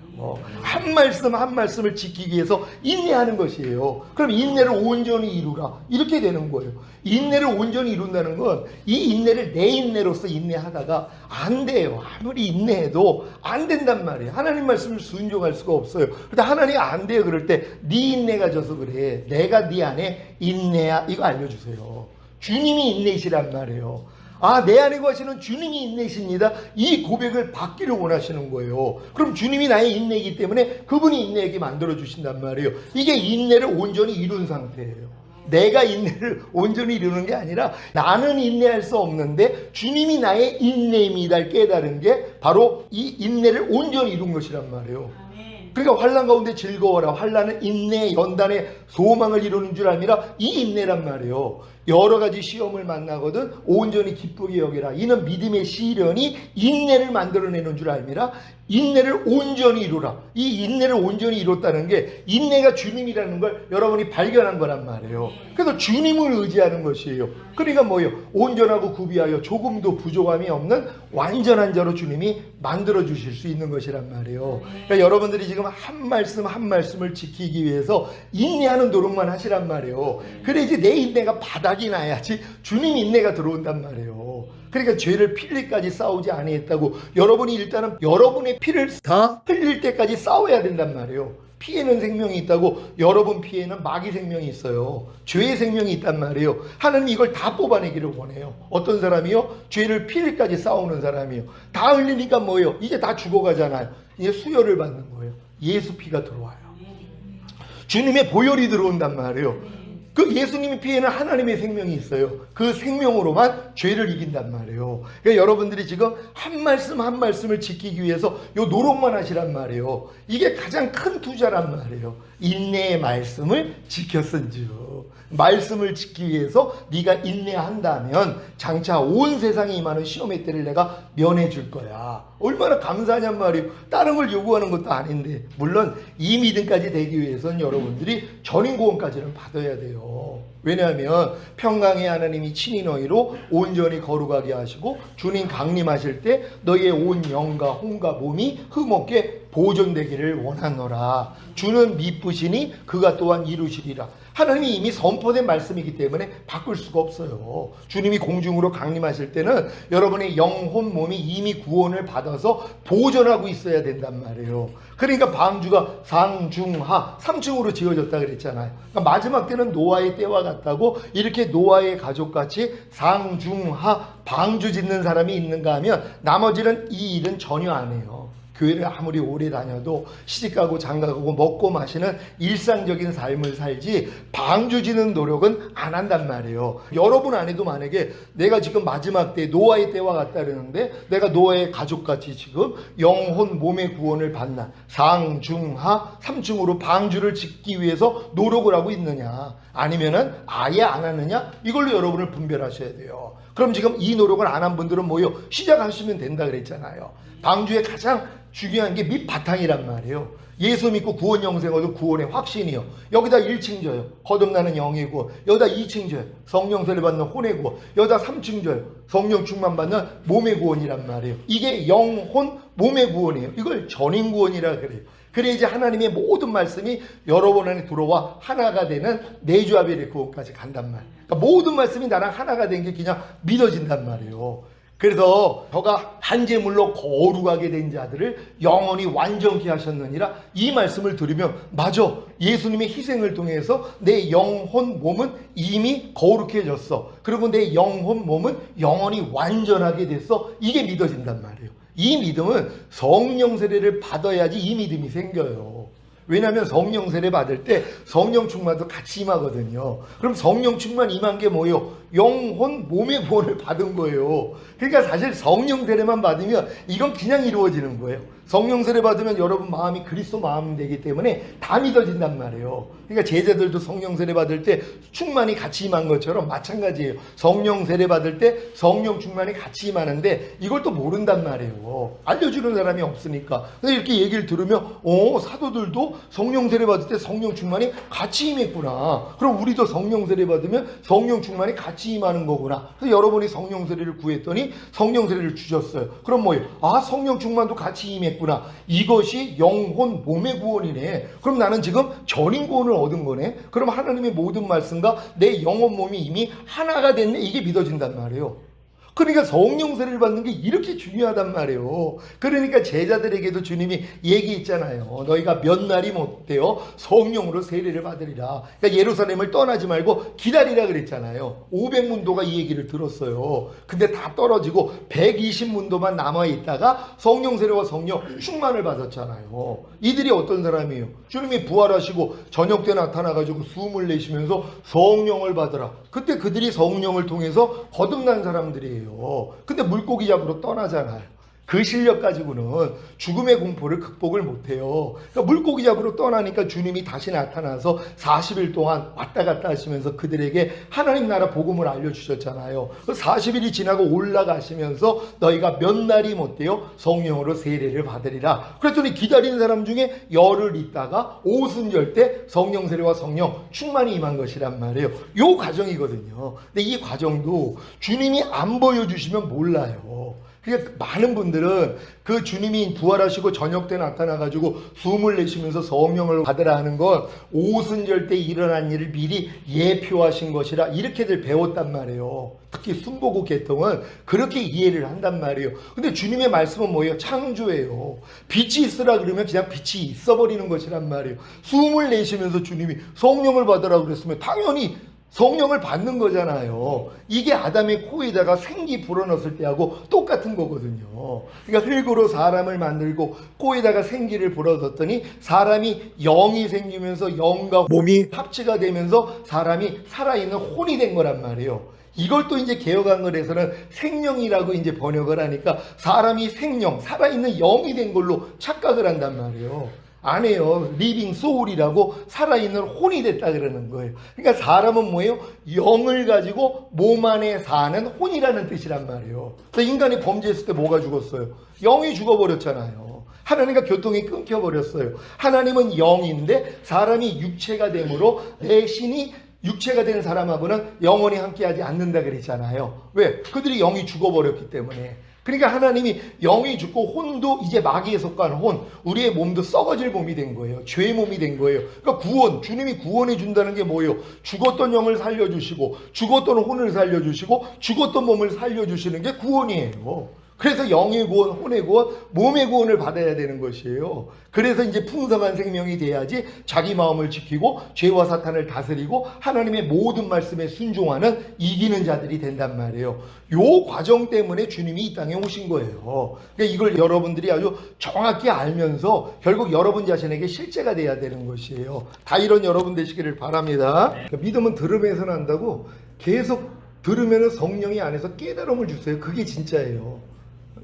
한 말씀 한 말씀을 지키기 위해서 인내하는 것이에요. 그럼 인내를 온전히 이루라 이렇게 되는 거예요. 인내를 온전히 이룬다는 건 이 인내를 내 인내로서 인내하다가 안 돼요. 아무리 인내해도 안 된단 말이에요. 하나님 말씀을 순종할 수가 없어요. 근데 하나님이 안 돼요. 그럴 때 네 인내가 져서 그래. 내가 네 안에 인내야 이거 알려주세요. 주님이 인내시란 말이에요. 아, 내 안에 거하시는 주님이 인내십니다. 이 고백을 받기를 원하시는 거예요. 그럼 주님이 나의 인내이기 때문에 그분이 인내하게 만들어주신단 말이에요. 이게 인내를 온전히 이룬 상태예요. 내가 인내를 온전히 이루는 게 아니라 나는 인내할 수 없는데 주님이 나의 인내입니다를 깨달은 게 바로 이 인내를 온전히 이룬 것이란 말이에요. 그러니까 환난 가운데 즐거워라. 환난은 인내, 연단의 소망을 이루는 줄 알미라. 이 인내란 말이에요. 여러 가지 시험을 만나거든 온전히 기쁘게 여기라. 이는 믿음의 시련이 인내를 만들어내는 줄 알미라. 인내를 온전히 이루라. 이 인내를 온전히 이뤘다는 게 인내가 주님이라는 걸 여러분이 발견한 거란 말이에요. 그래서 주님을 의지하는 것이에요. 그러니까 뭐예요? 온전하고 구비하여 조금도 부족함이 없는 완전한 자로 주님이 만들어 주실 수 있는 것이란 말이에요. 그러니까 여러분들이 지금 한 말씀 한 말씀을 지키기 위해서 인내하는 노력만 하시란 말이에요. 그래야지 내 인내가 바닥이 나야지 주님 인내가 들어온단 말이에요. 그러니까 죄를 필리까지 싸우지 아니했다고 여러분이 일단은 여러분의 피를 다 흘릴 때까지 싸워야 된단 말이에요. 피에는 생명이 있다고 여러분 피에는 마귀 생명이 있어요. 죄의 생명이 있단 말이에요. 하나님 이걸 다 뽑아내기를 원해요. 어떤 사람이요? 죄를 필리까지 싸우는 사람이요. 다 흘리니까 뭐예요? 이제 다 죽어가잖아요. 이제 수혈을 받는 거예요. 예수 피가 들어와요. 주님의 보혈이 들어온단 말이에요. 그 예수님의 피에는 하나님의 생명이 있어요. 그 생명으로만 죄를 이긴단 말이에요. 그러니까 여러분들이 지금 한 말씀 한 말씀을 지키기 위해서 요 노력만 하시란 말이에요. 이게 가장 큰 투자란 말이에요. 인내의 말씀을 지켰은즉. 말씀을 지키기 위해서 네가 인내한다면 장차 온 세상에 임하는 시험의 때를 내가 면해 줄 거야. 얼마나 감사하냔 말이에요. 다른 걸 요구하는 것도 아닌데. 물론 이 믿음까지 되기 위해서는 여러분들이 전인구원까지는 받아야 돼요. 왜냐하면 평강의 하나님이 친히 너희로 온전히 거룩하게 하시고 주님 강림하실 때 너희의 온 영과 혼과 몸이 흠없게 보존되기를 원하노라. 주는 미쁘시니 그가 또한 이루시리라. 하나님이 이미 선포된 말씀이기 때문에 바꿀 수가 없어요. 주님이 공중으로 강림하실 때는 여러분의 영혼 몸이 이미 구원을 받아서 보존하고 있어야 된단 말이에요. 그러니까 방주가 상중하 3층으로 지어졌다 그랬잖아요. 그러니까 마지막 때는 노아의 때와 같다고, 이렇게 노아의 가족같이 상중하 방주 짓는 사람이 있는가 하면 나머지는 이 일은 전혀 안 해요. 교회를 아무리 오래 다녀도 시집가고 장가가고 먹고 마시는 일상적인 삶을 살지 방주 지는 노력은 안 한단 말이에요. 여러분 안 해도 만약에 내가 지금 마지막 때 노아의 때와 같다 그러는데 내가 노아의 가족같이 지금 영혼 몸의 구원을 받나 상중하 3층으로 방주를 짓기 위해서 노력을 하고 있느냐 아니면은 아예 안 하느냐, 이걸로 여러분을 분별하셔야 돼요. 그럼 지금 이 노력을 안 한 분들은 뭐요? 시작하시면 된다 그랬잖아요. 방주의 가장 중요한 게 밑바탕이란 말이에요. 예수 믿고 구원 영생 얻은 구원의 확신이요. 여기다 1층 져요. 거듭나는 영의 구원. 여기다 2층 져요. 성령 세례 받는 혼의 구원. 여기다 3층 져요. 성령 충만 받는 몸의 구원이란 말이에요. 이게 영혼 몸의 구원이에요. 이걸 전인 구원이라 그래요. 그래야지 하나님의 모든 말씀이 여러분 안에 들어와 하나가 되는 내주아벨의 구원까지 간단 말이에요. 그러니까 모든 말씀이 나랑 하나가 된 게 그냥 믿어진단 말이에요. 그래서 저가 한 제물로 거룩하게 된 자들을 영원히 완전케 하셨느니라, 이 말씀을 들으면 맞아, 예수님의 희생을 통해서 내 영혼 몸은 이미 거룩해졌어. 그리고 내 영혼 몸은 영원히 완전하게 됐어. 이게 믿어진단 말이에요. 이 믿음은 성령 세례를 받아야지 이 믿음이 생겨요. 왜냐하면 성령 세례 받을 때 성령 충만도 같이 임하거든요. 그럼 성령 충만 임한 게 뭐예요? 영혼 몸의 구원을 받은 거예요. 그러니까 사실 성령 세례만 받으면 이건 그냥 이루어지는 거예요. 성령 세례 받으면 여러분 마음이 그리스도 마음 되기 때문에 다 믿어진단 말이에요. 그러니까 제자들도 성령 세례 받을 때 충만이 같이 임한 것처럼 마찬가지예요. 성령 세례 받을 때 성령 충만이 같이 임하는데 이걸 또 모른단 말이에요. 알려주는 사람이 없으니까. 근데 이렇게 얘기를 들으면 사도들도 성령 세례 받을 때 성령 충만이 같이 임했구나. 그럼 우리도 성령 세례 받으면 성령 충만이 같이 임하는 거구나. 그래서 여러분이 성령 세례를 구했더니 성령 세례를 주셨어요. 그럼 뭐예요? 아, 성령 충만도 같이 임했구나. 이것이 영혼 몸의 구원이네. 그럼 나는 지금 전인 구원을 얻은 거네. 그럼 하나님의 모든 말씀과 내 영혼 몸이 이미 하나가 됐네. 이게 믿어진단 말이에요. 그러니까 성령 세례를 받는 게 이렇게 중요하단 말이에요. 그러니까 제자들에게도 주님이 얘기했잖아요. 너희가 몇 날이 못되어 성령으로 세례를 받으리라. 그러니까 예루살렘을 떠나지 말고 기다리라 그랬잖아요. 500문도가 이 얘기를 들었어요. 근데 다 떨어지고 120문도만 남아있다가 성령 세례와 성령 충만을 받았잖아요. 이들이 어떤 사람이에요? 주님이 부활하시고 저녁 때 나타나가지고 숨을 내쉬면서 성령을 받으라. 그때 그들이 성령을 통해서 거듭난 사람들이에요. 근데 물고기 잡으러 떠나잖아요. 그 실력 가지고는 죽음의 공포를 극복을 못해요. 그러니까 물고기 잡으러 떠나니까 주님이 다시 나타나서 40일 동안 왔다 갔다 하시면서 그들에게 하나님 나라 복음을 알려주셨잖아요. 40일이 지나고 올라가시면서 너희가 몇 날이 못되어 성령으로 세례를 받으리라. 그랬더니 기다리는 사람 중에 열흘 있다가 오순절 때 성령 세례와 성령 충만이 임한 것이란 말이에요. 요 과정이거든요. 근데 이 과정도 주님이 안 보여주시면 몰라요. 그러니까 많은 분들은 그 주님이 부활하시고 저녁 때 나타나가지고 숨을 내쉬면서 성령을 받으라 하는 건 오순절 때 일어난 일을 미리 예표하신 것이라 이렇게들 배웠단 말이에요. 특히 순보고 계통은 그렇게 이해를 한단 말이에요. 근데 주님의 말씀은 뭐예요? 창조예요. 빛이 있으라 그러면 그냥 빛이 있어버리는 것이란 말이에요. 숨을 내쉬면서 주님이 성령을 받으라 그랬으면 당연히 성령을 받는 거잖아요. 이게 아담의 코에다가 생기 불어넣었을 때하고 똑같은 거거든요. 그러니까 흙으로 사람을 만들고 코에다가 생기를 불어넣었더니 사람이 영이 생기면서 영과 몸이 합치가 되면서 사람이 살아있는 혼이 된 거란 말이에요. 이걸 또 이제 개혁한글에서는 생명이라고 이제 번역을 하니까 사람이 생명, 살아있는 영이 된 걸로 착각을 한단 말이에요. 아니에요. 리빙 소울이라고 살아있는 혼이 됐다 그러는 거예요. 그러니까 사람은 뭐예요? 영을 가지고 몸 안에 사는 혼이라는 뜻이란 말이에요. 그래서 인간이 범죄했을 때 뭐가 죽었어요? 영이 죽어버렸잖아요. 하나님과 교통이 끊겨버렸어요. 하나님은 영인데 사람이 육체가 되므로 내 신이 육체가 된 사람하고는 영원히 함께하지 않는다 그랬잖아요. 왜? 그들이 영이 죽어버렸기 때문에. 그러니까 하나님이 영이 죽고 혼도 이제 마귀에 속한 혼, 우리의 몸도 썩어질 몸이 된 거예요. 죄의 몸이 된 거예요. 그러니까 구원, 주님이 구원해 준다는 게 뭐예요? 죽었던 영을 살려주시고 죽었던 혼을 살려주시고 죽었던 몸을 살려주시는 게 구원이에요. 그래서 영의 구원, 혼의 구원, 몸의 구원을 받아야 되는 것이에요. 그래서 이제 풍성한 생명이 돼야지 자기 마음을 지키고 죄와 사탄을 다스리고 하나님의 모든 말씀에 순종하는 이기는 자들이 된단 말이에요. 요 과정 때문에 주님이 이 땅에 오신 거예요. 그러니까 이걸 여러분들이 아주 정확히 알면서 결국 여러분 자신에게 실제가 돼야 되는 것이에요. 다 이런 여러분 되시기를 바랍니다. 그러니까 믿음은 들음에서 난다고 계속 들으면 성령이 안에서 깨달음을 주세요. 그게 진짜예요.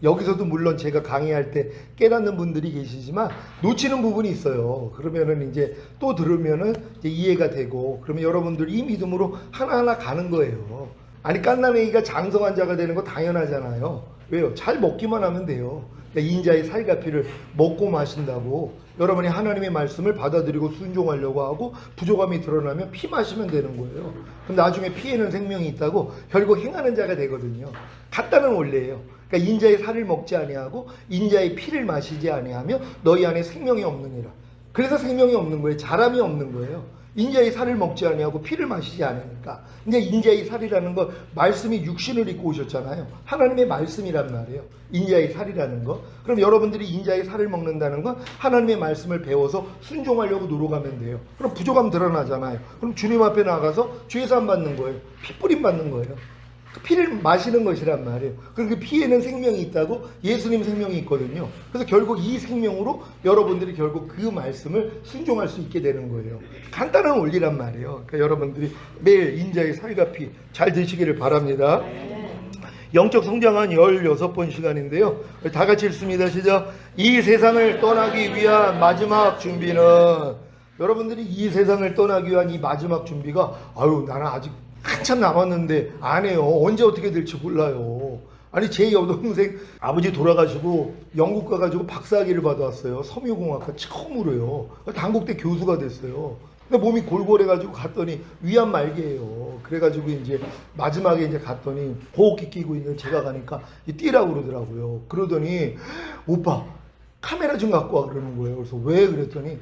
여기서도 물론 제가 강의할 때 깨닫는 분들이 계시지만 놓치는 부분이 있어요. 그러면은 이제 또 들으면은 이제 이해가 되고 그러면 여러분들이 이 믿음으로 하나하나 가는 거예요. 아니 깐나메이가 장성한 자가 되는 거 당연하잖아요. 왜요? 잘 먹기만 하면 돼요. 그러니까 인자의 살과 피를 먹고 마신다고 여러분이 하나님의 말씀을 받아들이고 순종하려고 하고 부족함이 드러나면 피 마시면 되는 거예요. 그럼 나중에 피에는 생명이 있다고 결국 행하는 자가 되거든요. 같다는 원리예요. 그러니까 인자의 살을 먹지 아니하고 인자의 피를 마시지 아니하며 너희 안에 생명이 없느니라. 그래서 생명이 없는 거예요. 자람이 없는 거예요. 인자의 살을 먹지 아니하고 피를 마시지 않으니까. 이제 인자의 살이라는 거 말씀이 육신을 입고 오셨잖아요. 하나님의 말씀이란 말이에요. 인자의 살이라는 거. 그럼 여러분들이 인자의 살을 먹는다는 건 하나님의 말씀을 배워서 순종하려고 노력하면 돼요. 그럼 부족함 드러나잖아요. 그럼 주님 앞에 나가서 죄산 받는 거예요. 피뿌림 받는 거예요. 피를 마시는 것이란 말이에요. 그리고 그 피에는 생명이 있다고 예수님 생명이 있거든요. 그래서 결국 이 생명으로 여러분들이 결국 그 말씀을 순종할 수 있게 되는 거예요. 간단한 원리란 말이에요. 그러니까 여러분들이 매일 인자의 살과 피 잘 드시기를 바랍니다. 영적 성장한 16번 시간인데요. 다 같이 읽습니다. 시작. 이 세상을 떠나기 위한 마지막 준비는 여러분들이 이 세상을 떠나기 위한 이 마지막 준비가 나는 아직 한참 남았는데 안 해요. 언제 어떻게 될지 몰라요. 아니 제 여동생 아버지 돌아가시고 영국 가가지고 박사학위를 받아왔어요. 섬유공학과 처음으로요. 단국대 교수가 됐어요. 근데 몸이 골골해가지고 갔더니 위암 말기예요. 그래가지고 이제 마지막에 이제 갔더니 호흡기 끼고 있는 제가 가니까 뛰라고 그러더라고요. 그러더니 오빠 카메라 좀 갖고 와 그러는 거예요. 그래서 왜 그랬더니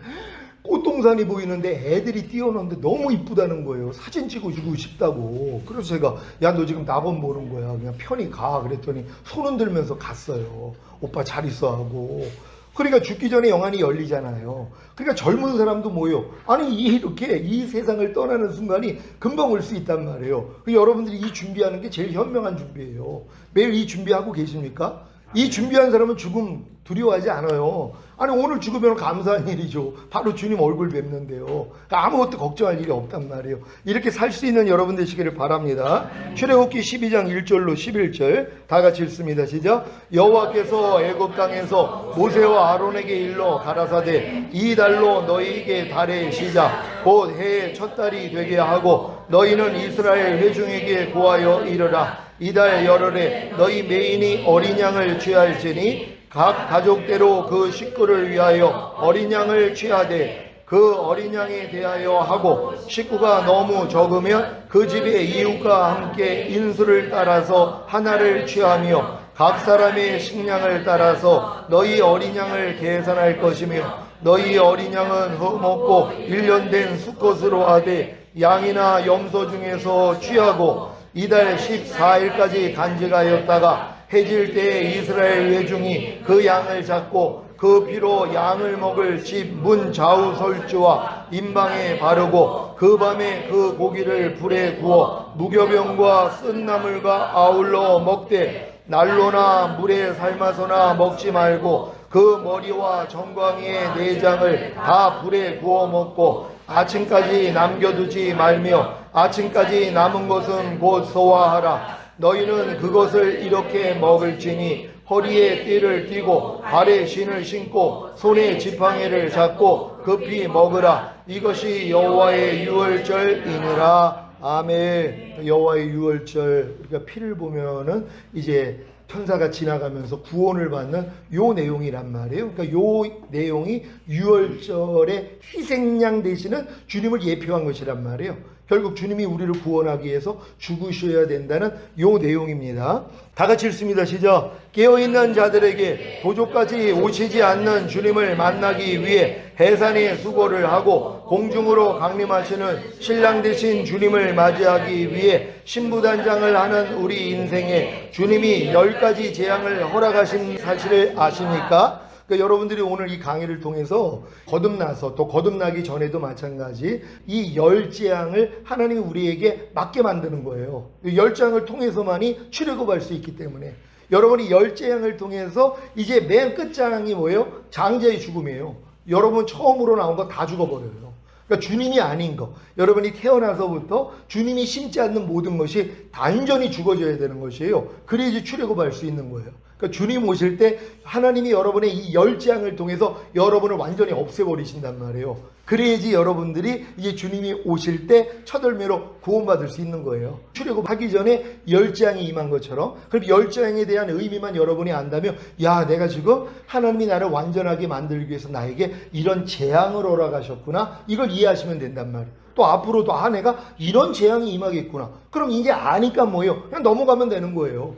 꽃동산이 보이는데 애들이 뛰어노는데 너무 이쁘다는 거예요. 사진 찍어주고 싶다고. 그래서 제가 야 너 지금 나만 보는 거야. 그냥 편히 가. 그랬더니 손 흔들면서 갔어요. 오빠 잘 있어 하고. 그러니까 죽기 전에 영안이 열리잖아요. 그러니까 젊은 사람도 뭐예요? 아니 이렇게 이 세상을 떠나는 순간이 금방 올 수 있단 말이에요. 여러분들이 이 준비하는 게 제일 현명한 준비예요. 매일 이 준비하고 계십니까? 이 준비한 사람은 죽음 두려워하지 않아요. 아니 오늘 죽으면 감사한 일이죠. 바로 주님 얼굴 뵙는데요. 그러니까 아무것도 걱정할 일이 없단 말이에요. 이렇게 살 수 있는 여러분 되시기를 바랍니다. 출애굽기 12장 1절로 11절 다 같이 읽습니다. 시작. 여호와께서 애굽 땅에서 모세와 아론에게 일러 가라사대 이 달로 너희에게 달의 시작 곧 해의 첫 달이 되게 하고 너희는 이스라엘 회중에게 고하여 이르라. 이달 열흘에 너희 매인이 어린 양을 취할지니 각 가족대로 그 식구를 위하여 어린 양을 취하되 그 어린 양에 대하여 하고 식구가 너무 적으면 그 집의 이웃과 함께 인수를 따라서 하나를 취하며 각 사람의 식량을 따라서 너희 어린 양을 계산할 것이며 너희 어린 양은 흠없고 1년 된 수컷으로 하되 양이나 염소 중에서 취하고 이달 14일까지 간직하였다가 해질 때에 이스라엘 회중이 그 양을 잡고 그 피로 양을 먹을 집 문 좌우 설주와 임방에 바르고 그 밤에 그 고기를 불에 구워 무교병과 쓴나물과 아울러 먹되 난로나 물에 삶아서나 먹지 말고 그 머리와 정광이의 내장을 다 불에 구워 먹고 아침까지 남겨두지 말며 아침까지 남은 것은 곧 소화하라. 너희는 그것을 이렇게 먹을지니 허리에 띠를 띠고 발에 신을 신고 손에 지팡이를 잡고 급히 먹으라. 이것이 여호와의 유월절이니라. 아멘. 여호와의 유월절, 우리가 피를 보면은 이제 천사가 지나가면서 구원을 받는 요 내용이란 말이에요. 그러니까 요 내용이 유월절의 희생양 되시는 주님을 예표한 것이란 말이에요. 결국 주님이 우리를 구원하기 위해서 죽으셔야 된다는 요 내용입니다. 다 같이 읽습니다. 시작. 깨어있는 자들에게 도적까지 오시지 않는 주님을 만나기 위해 해산의 수고를 하고 공중으로 강림하시는 신랑 되신 주님을 맞이하기 위해 신부단장을 하는 우리 인생에 주님이 10가지 재앙을 허락하신 사실을 아십니까? 그러니까 여러분들이 오늘 이 강의를 통해서 거듭나서 또 거듭나기 전에도 마찬가지 이 10재앙을 하나님이 우리에게 맞게 만드는 거예요. 이 10재앙을 통해서만이 출애굽할 수 있기 때문에 여러분이 10재앙을 통해서 이제 맨 끝장이 뭐예요? 장자의 죽음이에요. 여러분 처음으로 나온 거 다 죽어버려요. 그러니까 주님이 아닌 거, 여러분이 태어나서부터 주님이 심지 않는 모든 것이 단전히 죽어져야 되는 것이에요. 그래야지 출애굽할 수 있는 거예요. 그러니까 주님 오실 때 하나님이 여러분의 이 10재앙을 통해서 여러분을 완전히 없애버리신단 말이에요. 그래야지 여러분들이 이제 주님이 오실 때 첫 열매로 구원받을 수 있는 거예요. 출애굽하기 전에 10재앙이 임한 것처럼, 그럼 10재앙에 대한 의미만 여러분이 안다면, 야, 내가 지금 하나님이 나를 완전하게 만들기 위해서 나에게 이런 재앙을 허락하셨구나, 이걸 이해하시면 된단 말이에요. 또 앞으로도 내가 이런 재앙이 임하겠구나. 그럼 이제 아니까 뭐예요? 그냥 넘어가면 되는 거예요.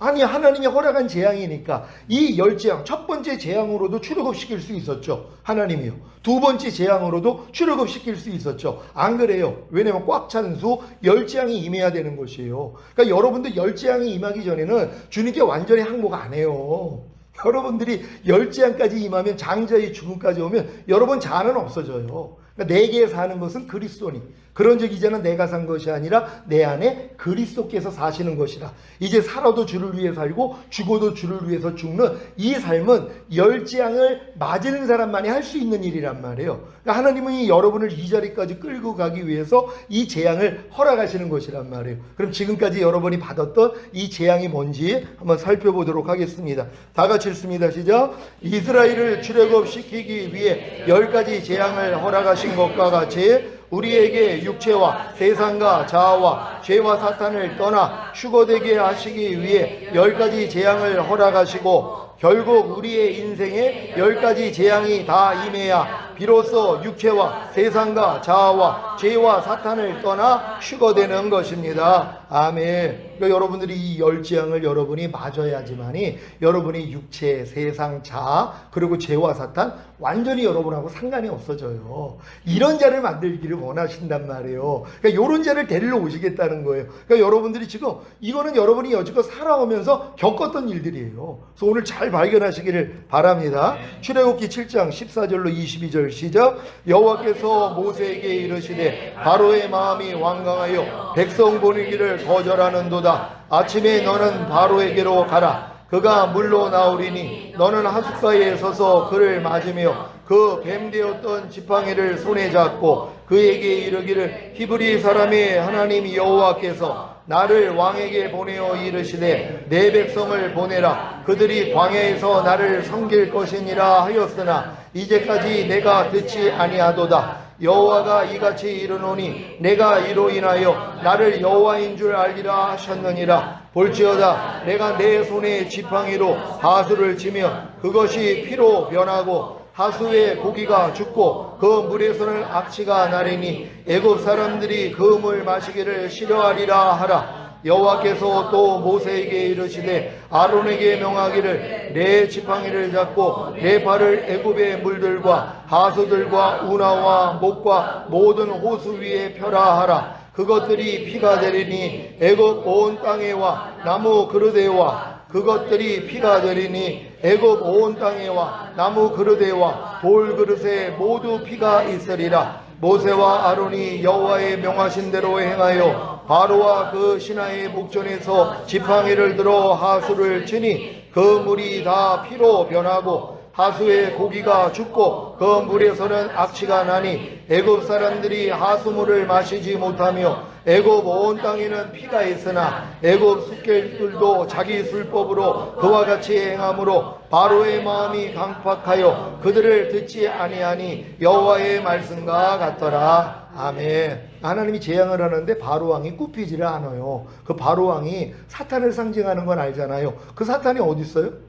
아니, 하나님이 허락한 재앙이니까 이 10재앙, 첫 번째 재앙으로도 출애굽시킬 수 있었죠. 하나님이요. 두 번째 재앙으로도 출애굽시킬 수 있었죠. 안 그래요? 왜냐면 꽉 찬 수 10재앙이 임해야 되는 것이에요. 그러니까 여러분들 10재앙이 임하기 전에는 주님께 완전히 항복 안 해요. 여러분들이 10재앙까지 임하면, 장자의 죽음까지 오면 여러분 자는 없어져요. 그러니까 내게 사는 것은 그리스도니, 그런 적 이제는 내가 산 것이 아니라 내 안에 그리스도께서 사시는 것이라. 이제 살아도 주를 위해 살고 죽어도 주를 위해서 죽는 이 삶은 10재앙을 맞는 사람만이 할 수 있는 일이란 말이에요. 그러니까 하나님은 여러분을 이 자리까지 끌고 가기 위해서 이 재앙을 허락하시는 것이란 말이에요. 그럼 지금까지 여러분이 받았던 이 재앙이 뭔지 한번 살펴보도록 하겠습니다. 다 같이 읽습니다. 시작. 이스라엘을 출애굽시키기 위해 10가지 재앙을 허락하신 것과 같이 우리에게 육체와 세상과 자아와 죄와 사탄을 떠나 휴거되게 하시기 위해 10가지 재앙을 허락하시고, 결국 우리의 인생에 10가지 재앙이 다 임해야 비로소 육체와 세상과 자아와 죄와 사탄을 떠나 휴거되는 것입니다. 아멘. 그러니까 여러분들이 이 10재앙을 여러분이 맞아야지만이 여러분이 육체, 세상, 자아, 그리고 죄와 사탄 완전히 여러분하고 상관이 없어져요. 이런 자를 만들기를 원하신단 말이에요. 그러니까 이런 자를 데리러 오시겠다는 거예요. 그러니까 여러분들이 지금 이거는 여러분이 여지껏 살아오면서 겪었던 일들이에요. 그래서 오늘 잘 발견하시기를 바랍니다. 출애굽기 7장 14절로 22절 시작. 여호와께서 모세에게 이르시되 바로의 마음이 완강하여 백성 보내기를 거절하는도다. 아침에 너는 바로에게로 가라. 그가 물로 나오리니 너는 하숫가에 서서 그를 맞으며 그 뱀되었던 지팡이를 손에 잡고 그에게 이르기를 히브리 사람의 하나님 여호와께서 나를 왕에게 보내어 이르시되 내 백성을 보내라. 그들이 광야에서 나를 섬길 것이니라 하였으나 이제까지 내가 듣지 아니하도다. 여호와가 이같이 이르노니 내가 이로 인하여 나를 여호와인 줄 알리라 하셨느니라. 볼지어다 내가 내 손에 지팡이로 하수를 치며 그것이 피로 변하고 하수의 고기가 죽고 그 물에서는 악취가 나리니 애굽 사람들이 그 물 마시기를 싫어하리라 하라. 여호와께서 또 모세에게 이르시되 아론에게 명하기를 내 지팡이를 잡고 내 발을 애굽의 물들과 하수들과 운하와 목과 모든 호수 위에 펴라 하라. 그것들이 피가 되리니 애굽 온 땅에와 나무 그릇에와 그것들이 피가 되리니 애굽 온 땅에와 나무 그릇에와 돌 그릇에 모두 피가 있으리라. 모세와 아론이 여호와의 명하신 대로 행하여 바로와 그 신하의 목전에서 지팡이를 들어 하수를 치니 그 물이 다 피로 변하고 하수의 고기가 죽고 그 물에서는 악취가 나니 애굽 사람들이 하수물을 마시지 못하며 애굽 온 땅에는 피가 있으나 애굽 숫겔들도 자기 술법으로 그와 같이 행함으로 바로의 마음이 강팍하여 그들을 듣지 아니하니 여호와의 말씀과 같더라. 아멘. 하나님이 재앙을 하는데 바로왕이 굽히지를 않아요. 그 바로왕이 사탄을 상징하는 건 알잖아요. 그 사탄이 어디 있어요?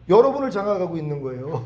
여러분을 장악하고 있는 거예요.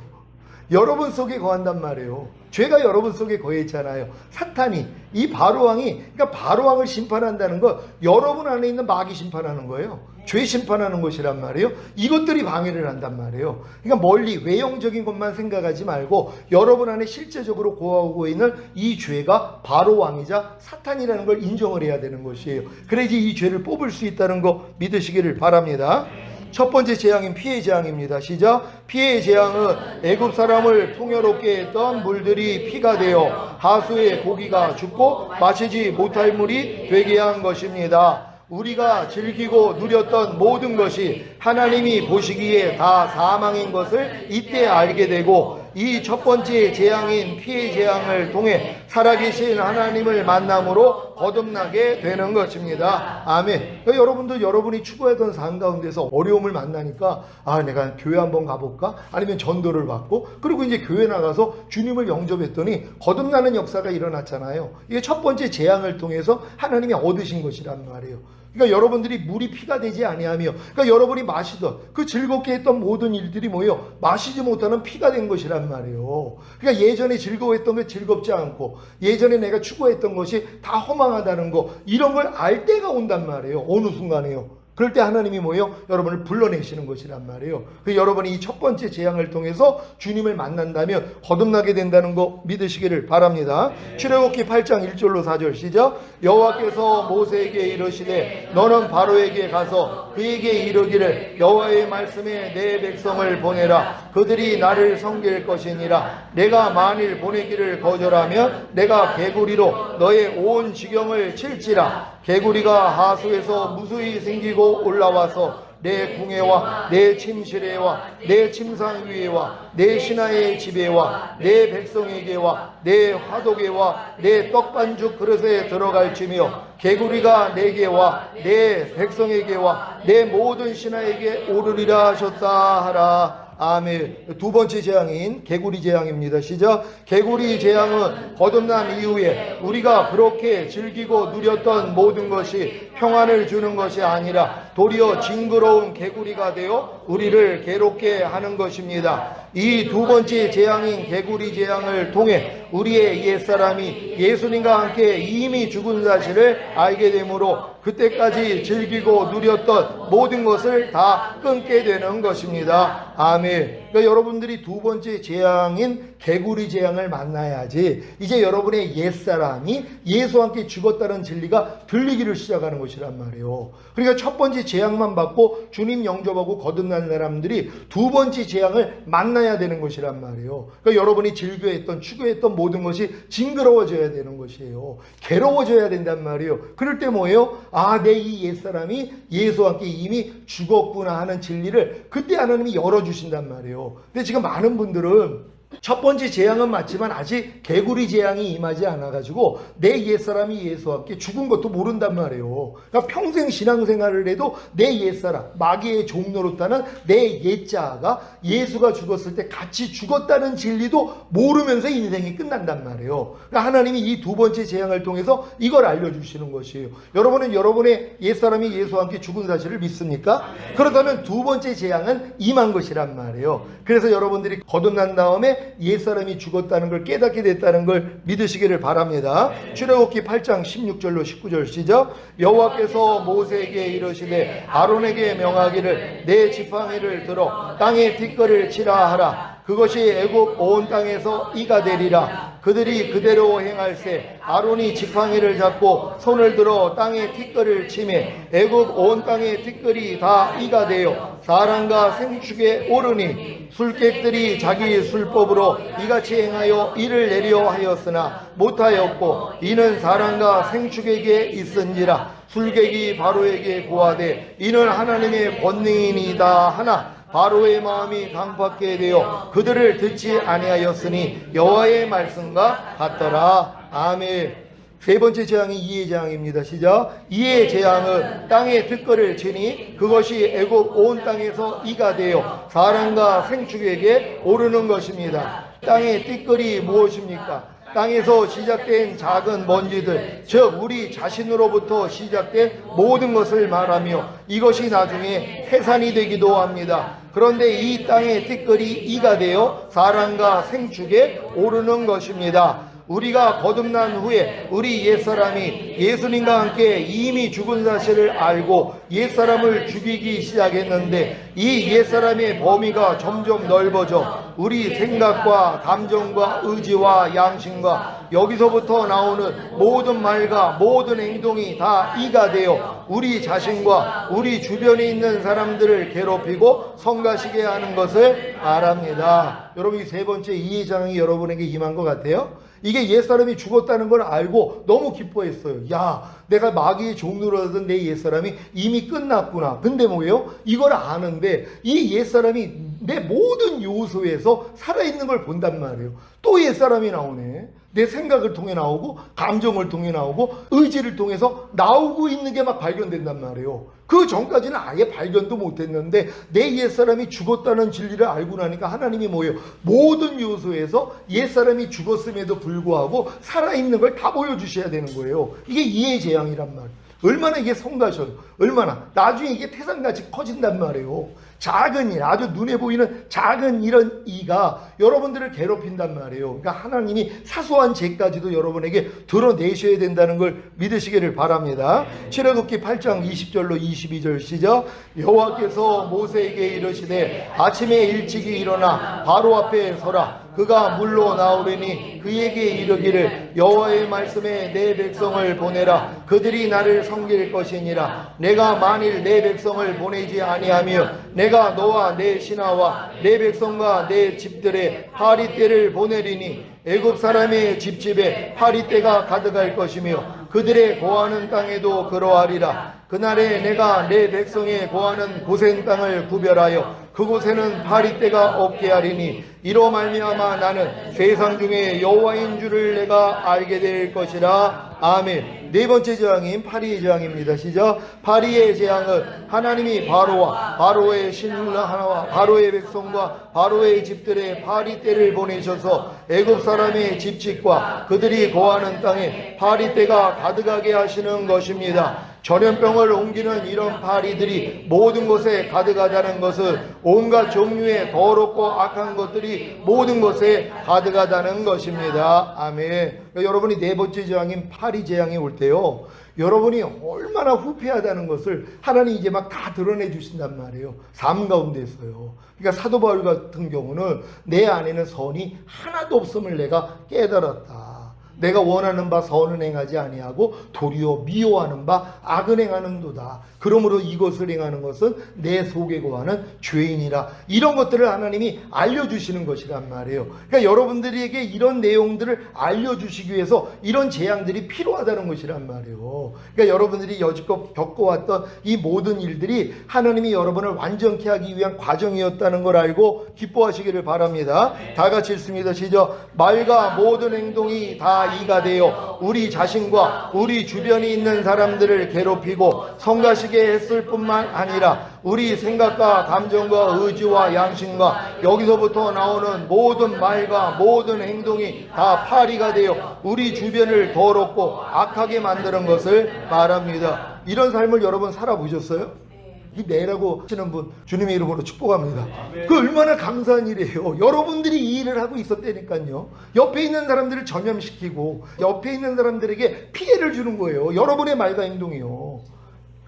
여러분 속에 거한단 말이에요. 죄가 여러분 속에 거해 있잖아요. 사탄이, 이 바로왕이, 그러니까 바로왕을 심판한다는 건 여러분 안에 있는 마귀 심판하는 거예요. 죄 심판하는 것이란 말이에요. 이것들이 방해를 한단 말이에요. 그러니까 멀리 외형적인 것만 생각하지 말고 여러분 안에 실제적으로 고하고 있는 이 죄가 바로왕이자 사탄이라는 걸 인정을 해야 되는 것이에요. 그래야지 이 죄를 뽑을 수 있다는 거 믿으시기를 바랍니다. 첫 번째 재앙인 피해 재앙입니다. 시작. 피해 재앙은 애굽 사람을 풍요롭게 했던 물들이 피가 되어 하수의 고기가 죽고 마시지 못할 물이 되게 한 것입니다. 우리가 즐기고 누렸던 모든 것이 하나님이 보시기에 다 사망인 것을 이때 알게 되고 이 첫 번째 재앙인 피해 재앙을 통해 살아계신 하나님을 만남으로 거듭나게 되는 것입니다. 아멘. 그러니까 여러분도 여러분이 추구하던 삶 가운데서 어려움을 만나니까 내가 교회 한번 가볼까? 아니면 전도를 받고 그리고 이제 교회 나가서 주님을 영접했더니 거듭나는 역사가 일어났잖아요. 이게 첫 번째 재앙을 통해서 하나님이 얻으신 것이란 말이에요. 그러니까 여러분들이 물이 피가 되지 아니하며 그러니까 여러분이 마시던 그 즐겁게 했던 모든 일들이 뭐예요? 마시지 못하는 피가 된 것이란 말이에요. 그러니까 예전에 즐거워했던 게 즐겁지 않고 예전에 내가 추구했던 것이 다 허망하다는 거 이런 걸 알 때가 온단 말이에요. 어느 순간에요. 그럴 때 하나님이 뭐예요? 여러분을 불러내시는 것이란 말이에요. 여러분이 이 첫 번째 재앙을 통해서 주님을 만난다면 거듭나게 된다는 거 믿으시기를 바랍니다. 출애굽기 8장 1절로 4절 시작. 여호와께서 모세에게 이르시되 너는 바로에게 가서 그에게 이르기를 여호와의 말씀에 내 백성을 보내라. 그들이 나를 섬길 것이니라. 내가 만일 보내기를 거절하면 내가 개구리로 너의 온 지경을 칠지라. 개구리가 하수에서 무수히 생기고 올라와서 내 궁예와 내 침실에와 내 침상 위에와 내 신하의 집에와 내 백성에게와 내 화독에와 내 떡반죽 그릇에 들어갈지며 개구리가 내게와 내 백성에게와 내 모든 신하에게 오르리라 하셨다 하라. 아멘. 두 번째 재앙인 개구리 재앙입니다. 시작. 개구리 재앙은 거듭난 이후에 우리가 그렇게 즐기고 누렸던 모든 것이 평안을 주는 것이 아니라 도리어 징그러운 개구리가 되어 우리를 괴롭게 하는 것입니다. 이 두 번째 재앙인 개구리 재앙을 통해 우리의 옛사람이 예수님과 함께 이미 죽은 사실을 알게 되므로 그때까지 즐기고 누렸던 모든 것을 다 끊게 되는 것입니다. 아멘. 그러니까 여러분들이 두 번째 재앙인 개구리 재앙을 만나야지 이제 여러분의 옛사람이 예수와 함께 죽었다는 진리가 들리기를 시작하는 것이란 말이에요. 그러니까 첫 번째 재앙만 받고 주님 영접하고 거듭난 사람들이 두 번째 재앙을 만나야 되는 것이란 말이에요. 그러니까 여러분이 즐겨했던 추구했던 모든 것이 징그러워져야 되는 것이에요. 괴로워져야 된단 말이에요. 그럴 때 뭐예요? 내 이 옛사람이 예수와 함께 이미 죽었구나 하는 진리를 그때 하나님이 열어주신단 말이에요. 근데 지금 많은 분들은 첫 번째 재앙은 맞지만 아직 개구리 재앙이 임하지 않아가지고 내 옛사람이 예수와 함께 죽은 것도 모른단 말이에요. 그러니까 평생 신앙생활을 해도 내 옛사람, 마귀의 종 노릇하는 내 옛자가 예수가 죽었을 때 같이 죽었다는 진리도 모르면서 인생이 끝난단 말이에요. 그러니까 하나님이 이 두 번째 재앙을 통해서 이걸 알려주시는 것이에요. 여러분은 여러분의 옛사람이 예수와 함께 죽은 사실을 믿습니까? 그렇다면 두 번째 재앙은 임한 것이란 말이에요. 그래서 여러분들이 거듭난 다음에 옛사람이 죽었다는 걸 깨닫게 됐다는 걸 믿으시기를 바랍니다. 출애굽기 8장 16절로 19절 시작. 여호와께서 모세에게 이르시되 아론에게 명하기를 내 지팡이를 들어 땅에 티끌을 치라 하라. 그것이 애굽 온 땅에서 이가 되리라. 그들이 그대로 행할세 아론이 지팡이를 잡고 손을 들어 땅에 티끌을 치매 애굽 온 땅의 티끌이 다 이가 되어 사람과 생축에 오르니 술객들이 자기 술법으로 이같이 행하여 이를 내려 하였으나 못하였고 이는 사람과 생축에게 있은지라 술객이 바로에게 고하되 이는 하나님의 권능이니이다 하나 바로의 마음이 강팍하게 되어 그들을 듣지 아니하였으니 여호와의 말씀과 같더라. 아멘. 세 번째 재앙이 이의 재앙입니다. 시작. 이의 재앙은 땅에 들거를 치니 그것이 애굽 온 땅에서 이가 되어 사람과 생축에게 오르는 것입니다. 땅의 띠끌이 무엇입니까? 땅에서 시작된 작은 먼지들, 즉 우리 자신으로부터 시작된 모든 것을 말하며 이것이 나중에 태산이 되기도 합니다. 그런데 이 땅의 띠끌이 이가 되어 사람과 생축에 오르는 것입니다. 우리가 거듭난 후에 우리 옛사람이 예수님과 함께 이미 죽은 사실을 알고 옛사람을 죽이기 시작했는데 이 옛사람의 범위가 점점 넓어져 우리 생각과 감정과 의지와 양심과 여기서부터 나오는 모든 말과 모든 행동이 다 이가 되어 우리 자신과 우리 주변에 있는 사람들을 괴롭히고 성가시게 하는 것을 말합니다. 여러분, 이 세 번째 이의 재앙이 여러분에게 임한 것 같아요? 이게 옛사람이 죽었다는 걸 알고 너무 기뻐했어요. 야, 내가 마귀의 종로로 하던 내 옛사람이 이미 끝났구나. 근데 뭐예요? 이걸 아는데 이 옛사람이 내 모든 요소에서 살아있는 걸 본단 말이에요. 또 옛사람이 나오네. 내 생각을 통해 나오고 감정을 통해 나오고 의지를 통해서 나오고 있는 게 막 발견된단 말이에요. 그 전까지는 아예 발견도 못했는데 내 옛사람이 죽었다는 진리를 알고 나니까 하나님이 뭐예요? 모든 요소에서 옛사람이 죽었음에도 불구하고 살아있는 걸 다 보여주셔야 되는 거예요. 이게 이의 재앙이란 말이에요. 얼마나 이게 성가셔요. 얼마나 나중에 이게 태산같이 커진단 말이에요. 작은 일, 아주 눈에 보이는 작은 이런 이가 여러분들을 괴롭힌단 말이에요. 그러니까 하나님이 사소한 죄까지도 여러분에게 드러내셔야 된다는 걸 믿으시기를 바랍니다. 출애굽기 8장 20절로 22절 시작. 여호와께서 모세에게 이르시되 아침에 일찍이 일어나 바로 앞에 서라. 그가 물로 나오리니 그에게 이르기를 여호와의 말씀에 내 백성을 보내라. 그들이 나를 섬길 것이니라. 내가 만일 내 백성을 보내지 아니하며 내가 너와 내 신하와 내 백성과 내 집들의 파리떼를 보내리니 애굽 사람의 집집에 파리떼가 가득할 것이며 그들의 거하는 땅에도 그러하리라. 그날에 내가 내 백성의 거하는 고센 땅을 구별하여 그곳에는 파리떼가 없게 하리니 이로 말미암아 나는 세상 중에 여호와인 줄을 내가 알게 될 것이라. 아멘. 네 번째 재앙인 파리의 재앙입니다. 시작. 파리의 재앙은 하나님이 바로와 바로의 신하와 바로의 백성과 바로의 집들의 파리떼를 보내셔서 애굽 사람의 집집과 그들이 거하는 땅에 파리떼가 가득하게 하시는 것입니다. 전염병을 옮기는 이런 파리들이 모든 곳에 가득하다는 것은 온갖 종류의 더럽고 악한 것들이 모든 곳에 가득하다는 것입니다. 아멘. 여러분이 네 번째 재앙인 파리 재앙이 올 때요, 여러분이 얼마나 후패하다는 것을 하나님이 이제 막 다 드러내 주신단 말이에요. 삶 가운데서요. 그러니까 사도 바울 같은 경우는 내 안에는 선이 하나도 없음을 내가 깨달았다. 내가 원하는 바 선은 행하지 아니하고 도리어 미워하는 바 악은 행하는도다. 그러므로 이것을 행하는 것은 내 속에 거하는 죄인이라. 이런 것들을 하나님이 알려주시는 것이란 말이에요. 그러니까 여러분들에게 이런 내용들을 알려주시기 위해서 이런 재앙들이 필요하다는 것이란 말이에요. 그러니까 여러분들이 여지껏 겪어왔던 이 모든 일들이 하나님이 여러분을 완전케 하기 위한 과정이었다는 걸 알고 기뻐하시기를 바랍니다. 다 같이 읽습니다. 시작. 말과 모든 행동이 다 이가 되어 우리 자신과 우리 주변에 있는 사람들을 괴롭히고 성가시게 했을 뿐만 아니라 우리 생각과 감정과 의지와 양심과 여기서부터 나오는 모든 말과 모든 행동이 다 파리가 되어 우리 주변을 더럽고 악하게 만드는 것을 말합니다. 이런 삶을 여러분 살아보셨어요? 이 내라고 하시는 분 주님의 이름으로 축복합니다. 그 얼마나 감사한 일이에요. 여러분들이 이 일을 하고 있었다니까요. 옆에 있는 사람들을 전염시키고 옆에 있는 사람들에게 피해를 주는 거예요. 여러분의 말과 행동이요.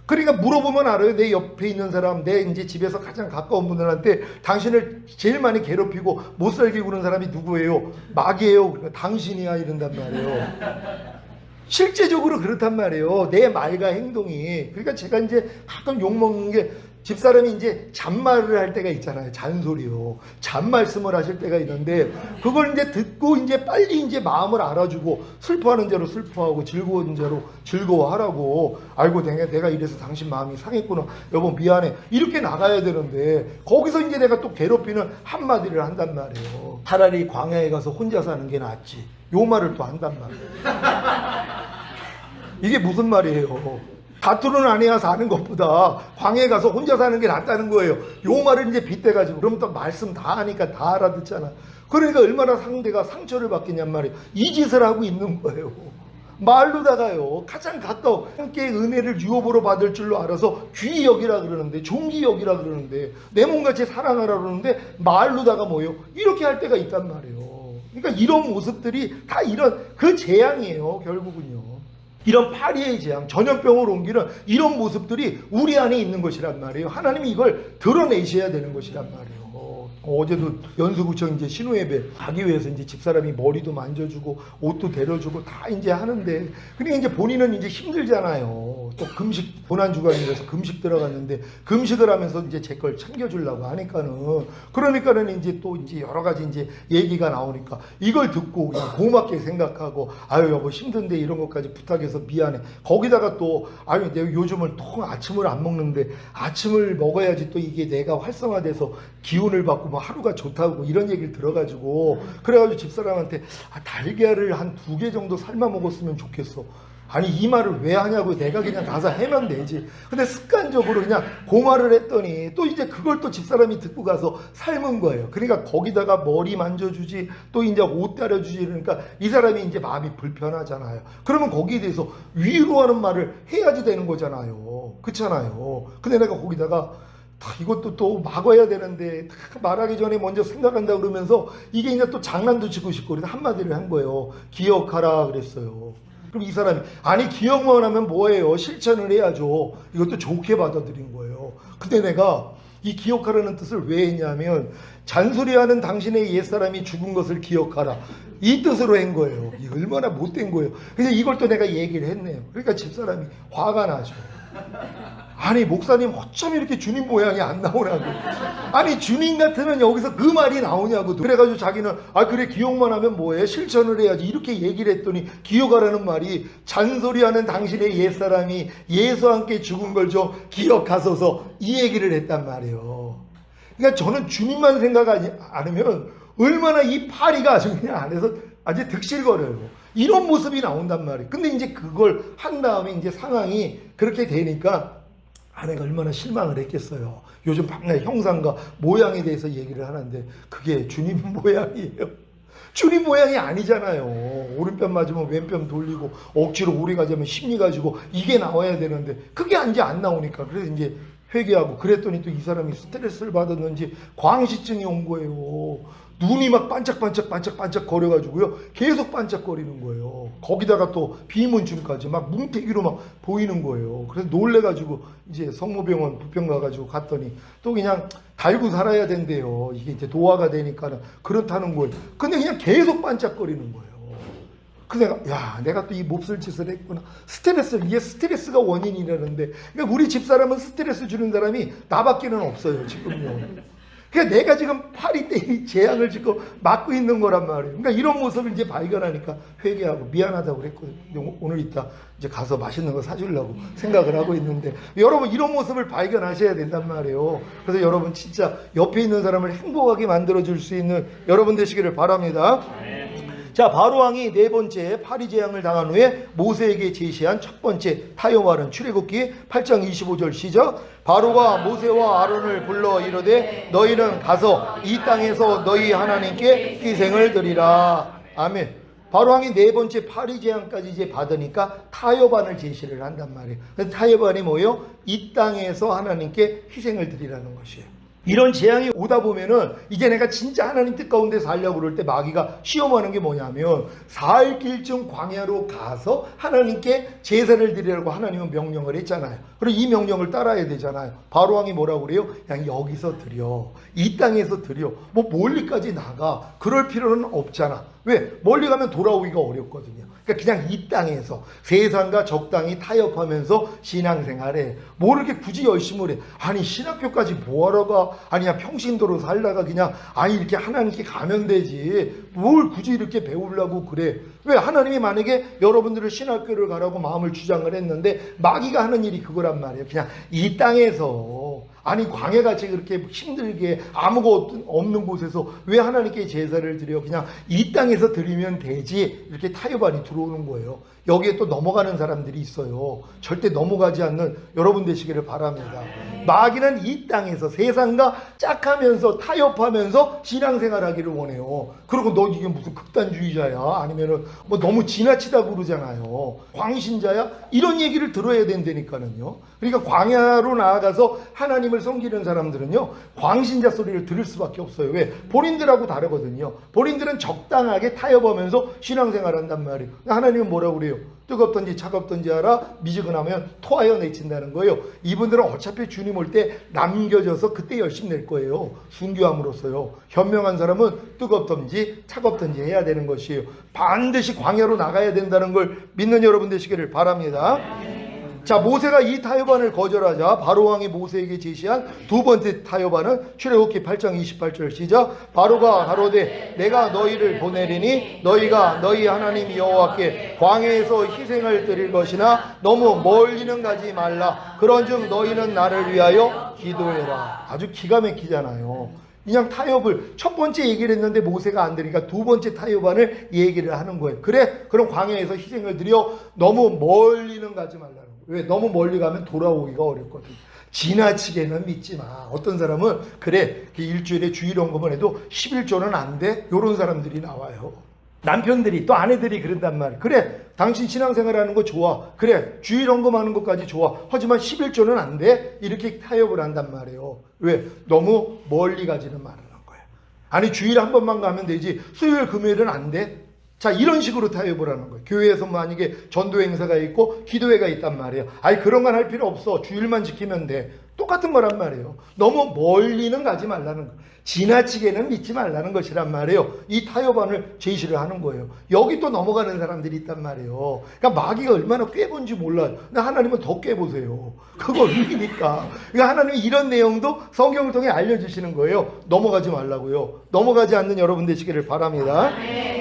그러니까 물어보면 알아요. 내 옆에 있는 사람, 내 이제 집에서 가장 가까운 분들한테 당신을 제일 많이 괴롭히고 못살게 구는 사람이 누구예요? 마귀예요. 그러니까 당신이야 이런단 말이에요. 실제적으로 그렇단 말이에요. 내 말과 행동이. 그러니까 제가 이제 가끔 욕먹는 게 집사람이 이제 잔말을 할 때가 있잖아요. 잔소리요. 잔말씀을 하실 때가 있는데 그걸 이제 듣고 이제 빨리 이제 마음을 알아주고 슬퍼하는 대로 슬퍼하고 즐거운 대로 즐거워하라고 알고 내가 이래서 당신 마음이 상했구나. 여보 미안해. 이렇게 나가야 되는데 거기서 이제 내가 또 괴롭히는 한마디를 한단 말이에요. 차라리 광야에 가서 혼자 사는 게 낫지. 요 말을 또 한단 말이에요. 이게 무슨 말이에요? 다투는 아내와 사는 것보다 광야에 가서 혼자 사는 게 낫다는 거예요. 요 말을 이제 빗대가지고 그럼 또 말씀 다 하니까 다 알아듣잖아. 그러니까 얼마나 상대가 상처를 받겠냔 말이에요. 이 짓을 하고 있는 거예요. 말로다가요. 가장 가까워 함께 은혜를 유업으로 받을 줄로 알아서 귀히 여기라 그러는데 존귀히 여기라 그러는데 내 몸같이 사랑하라 그러는데 말로다가 뭐예요? 이렇게 할 때가 있단 말이에요. 그러니까 이런 모습들이 다 이런 그 재앙이에요. 결국은요. 이런 파리의 재앙, 전염병을 옮기는 이런 모습들이 우리 안에 있는 것이란 말이에요. 하나님이 이걸 드러내셔야 되는 것이란 말이에요. 어제도 연수구청 이제 신우예배 하기 위해서 이제 집사람이 머리도 만져주고 옷도 데려주고 다 이제 하는데 그러니까 이제 본인은 이제 힘들잖아요. 또 금식 고난주간이라서 금식 들어갔는데 금식을 하면서 이제 제 걸 챙겨주려고 그러니까는 이제 또 이제 여러 가지 이제 얘기가 나오니까 이걸 듣고 그냥 고맙게 생각하고 아유 여보 힘든데 이런 것까지 부탁해서 미안해. 거기다가 또 아유 내가 요즘은 통 아침을 안 먹는데 아침을 먹어야지 또 이게 내가 활성화돼서 기운을 받고 뭐 하루가 좋다고 이런 얘기를 들어가지고 그래가지고 집사람한테 달걀을 한 2개 정도 삶아 먹었으면 좋겠어. 아니 이 말을 왜 하냐고 내가 그냥 가서 해면 되지. 근데 습관적으로 그냥 고말을 했더니 또 이제 그걸 또 집사람이 듣고 가서 삶은 거예요. 그러니까 거기다가 머리 만져주지 또 이제 옷 따려주지 그러니까 이 사람이 이제 마음이 불편하잖아요. 그러면 거기에 대해서 위로하는 말을 해야지 되는 거잖아요. 그렇잖아요. 근데 내가 거기다가 이것도 또 막아야 되는데 말하기 전에 먼저 생각한다 그러면서 이게 이제 또 장난도 치고 싶고 그래서 한마디를 한 거예요. 기억하라 그랬어요. 그럼 이 사람이 아니 기억만 하면 뭐예요? 실천을 해야죠. 이것도 좋게 받아들인 거예요. 근데 내가 이 기억하라는 뜻을 왜 했냐면 잔소리하는 당신의 옛사람이 죽은 것을 기억하라. 이 뜻으로 한 거예요. 이게 얼마나 못된 거예요. 그래서 이걸 또 내가 얘기를 했네요. 그러니까 집사람이 화가 나죠. 아니 목사님 어쩜 이렇게 주님 모양이 안 나오냐고. 아니 주님 같으면 여기서 그 말이 나오냐고. 그래가지고 자기는 아 그래 기억만 하면 뭐해 실천을 해야지 이렇게 얘기를 했더니 기억하라는 말이 잔소리하는 당신의 옛사람이 예수와 함께 죽은 걸 좀 기억하소서 이 얘기를 했단 말이에요. 그러니까 저는 주님만 생각하지 않으면 얼마나 이 파리가 아주 그냥 안에서 아주 득실거려요. 이런 모습이 나온단 말이에요. 근데 이제 그걸 한 다음에 이제 상황이 그렇게 되니까 아내가 얼마나 실망을 했겠어요. 요즘 밤낮 형상과 모양에 대해서 얘기를 하는데 그게 주님 모양이에요. 주님 모양이 아니잖아요. 오른편 맞으면 왼편 돌리고 억지로 오래 가자면 심리 가지고 이게 나와야 되는데 그게 이제 안 나오니까 그래서 이제 회개하고 그랬더니 또 이 사람이 스트레스를 받았는지 광시증이 온 거예요. 눈이 막 반짝반짝 거려가지고요. 계속 반짝거리는 거예요. 거기다가 또 비문증까지 막 뭉태기로 막 보이는 거예요. 그래서 놀래가지고 이제 성모병원 부평 가가지고 갔더니 또 그냥 달고 살아야 된대요. 이게 이제 노화가 되니까는 그렇다는 거예요. 근데 그냥 계속 반짝거리는 거예요. 그래서 내가 또 이 몹쓸 짓을 했구나. 이게 스트레스가 원인이라는데. 그러니까 우리 집사람은 스트레스 주는 사람이 나밖에는 없어요, 지금요. 그러니까 내가 지금 파리 때 이 재앙을 지금 맡고 있는 거란 말이에요. 그러니까 이런 모습을 이제 발견하니까 회개하고 미안하다고 그랬거든요. 오늘 이따 이제 가서 맛있는 거 사주려고 생각을 하고 있는데 여러분 이런 모습을 발견하셔야 된단 말이에요. 그래서 여러분 진짜 옆에 있는 사람을 행복하게 만들어줄 수 있는 여러분 되시기를 바랍니다. 자, 바로왕이 네 번째 파리 재앙을 당한 후에 모세에게 제시한 첫 번째 타협말은 출애굽기 8장 25절 시작. 바로가 모세와 아론을 불러 이르되 너희는 가서 이 땅에서 너희 하나님께 희생을 드리라. 아멘. 바로왕이 네 번째 파리 재앙까지 이제 받으니까 타협안을 제시를 한단 말이에요. 타협안이 뭐예요? 이 땅에서 하나님께 희생을 드리라는 것이에요. 이런 재앙이 오다 보면은 이제 내가 진짜 하나님 뜻 가운데 살려고 그럴 때 마귀가 시험하는 게 뭐냐면 4일 길쯤 광야로 가서 하나님께 제사를 드리라고 하나님은 명령을 했잖아요. 그리고 이 명령을 따라야 되잖아요. 바로왕이 뭐라고 그래요? 그냥 여기서 드려, 이 땅에서 드려, 뭐 멀리까지 나가 그럴 필요는 없잖아. 왜? 멀리 가면 돌아오기가 어렵거든요. 그러니까 그냥 이 땅에서 세상과 적당히 타협하면서 신앙생활해. 뭐 이렇게 굳이 열심히 해. 아니 신학교까지 뭐하러 가? 아니야 평신도로 살다가 그냥 아니 이렇게 하나님께 가면 되지. 뭘 굳이 이렇게 배우려고 그래. 왜? 하나님이 만약에 여러분들을 신학교를 가라고 마음을 주장을 했는데 마귀가 하는 일이 그거란 말이에요. 그냥 이 땅에서 아니 광야같이 그렇게 힘들게 아무것도 없는 곳에서 왜 하나님께 제사를 드려? 그냥 이 땅에서 드리면 되지. 이렇게 타협안이 들어오는 거예요. 여기에 또 넘어가는 사람들이 있어요. 절대 넘어가지 않는 여러분 되시기를 바랍니다. 마귀는 이 땅에서 세상과 짝하면서 타협하면서 신앙생활하기를 원해요. 그리고 너 이게 무슨 극단주의자야? 아니면은 뭐 너무 지나치다고 그러잖아요. 광신자야? 이런 얘기를 들어야 된다니까는요. 그러니까 광야로 나아가서 하나님을 섬기는 사람들은요 광신자 소리를 들을 수밖에 없어요. 왜? 본인들하고 다르거든요. 본인들은 적당하게 타협하면서 신앙생활한단 말이에요. 하나님은 뭐라고 그래요? 뜨겁든지 차갑든지 하라, 미지근하면 토하여 내친다는 거예요. 이분들은 어차피 주님 올 때 남겨져서 그때 열심히 낼 거예요. 순교함으로써요. 현명한 사람은 뜨겁든지 차갑든지 해야 되는 것이에요. 반드시 광야로 나가야 된다는 걸 믿는 여러분 되시기를 바랍니다. 자, 모세가 이 타협안을 거절하자 바로왕이 모세에게 제시한 두 번째 타협안은 출애굽기 8장 28절 시작. 바로가 가로되 내가 너희를 보내리니 너희가 너희 하나님 여호와께 광야에서 희생을 드릴 것이나 너무 멀리는 가지 말라. 그런즉 너희는 나를 위하여 기도해라. 아주 기가 막히잖아요. 그냥 타협을 첫 번째 얘기를 했는데 모세가 안 되니까 두 번째 타협안을 얘기를 하는 거예요. 그래? 그럼 광야에서 희생을 드려. 너무 멀리는 가지 말라는 거예요. 왜? 너무 멀리 가면 돌아오기가 어렵거든요. 지나치게는 믿지 마. 어떤 사람은 그래 일주일에 주일 헌금을 해도 11조는 안 돼? 이런 사람들이 나와요. 남편들이 또 아내들이 그런단 말이에요. 그래 당신 신앙생활하는 거 좋아. 그래 주일 헌금하는 것까지 좋아. 하지만 11조는 안 돼? 이렇게 타협을 한단 말이에요. 왜? 너무 멀리 가지는 말하는 거예요. 아니 주일에 한 번만 가면 되지 수요일 금요일은 안 돼? 자 이런 식으로 타협을 하는 거예요. 교회에서 만약에 전도 행사가 있고 기도회가 있단 말이에요. 아니 그런 건 할 필요 없어. 주일만 지키면 돼. 똑같은 거란 말이에요. 너무 멀리는 가지 말라는 거. 지나치게는 믿지 말라는 것이란 말이에요. 이 타협안을 제시를 하는 거예요. 여기 또 넘어가는 사람들이 있단 말이에요. 그러니까 마귀가 얼마나 꿰본지 몰라요. 근데 하나님은 더 꿰보세요. 그거 의미니까. 그러니까 하나님이 이런 내용도 성경을 통해 알려주시는 거예요. 넘어가지 말라고요. 넘어가지 않는 여러분 되시기를 바랍니다.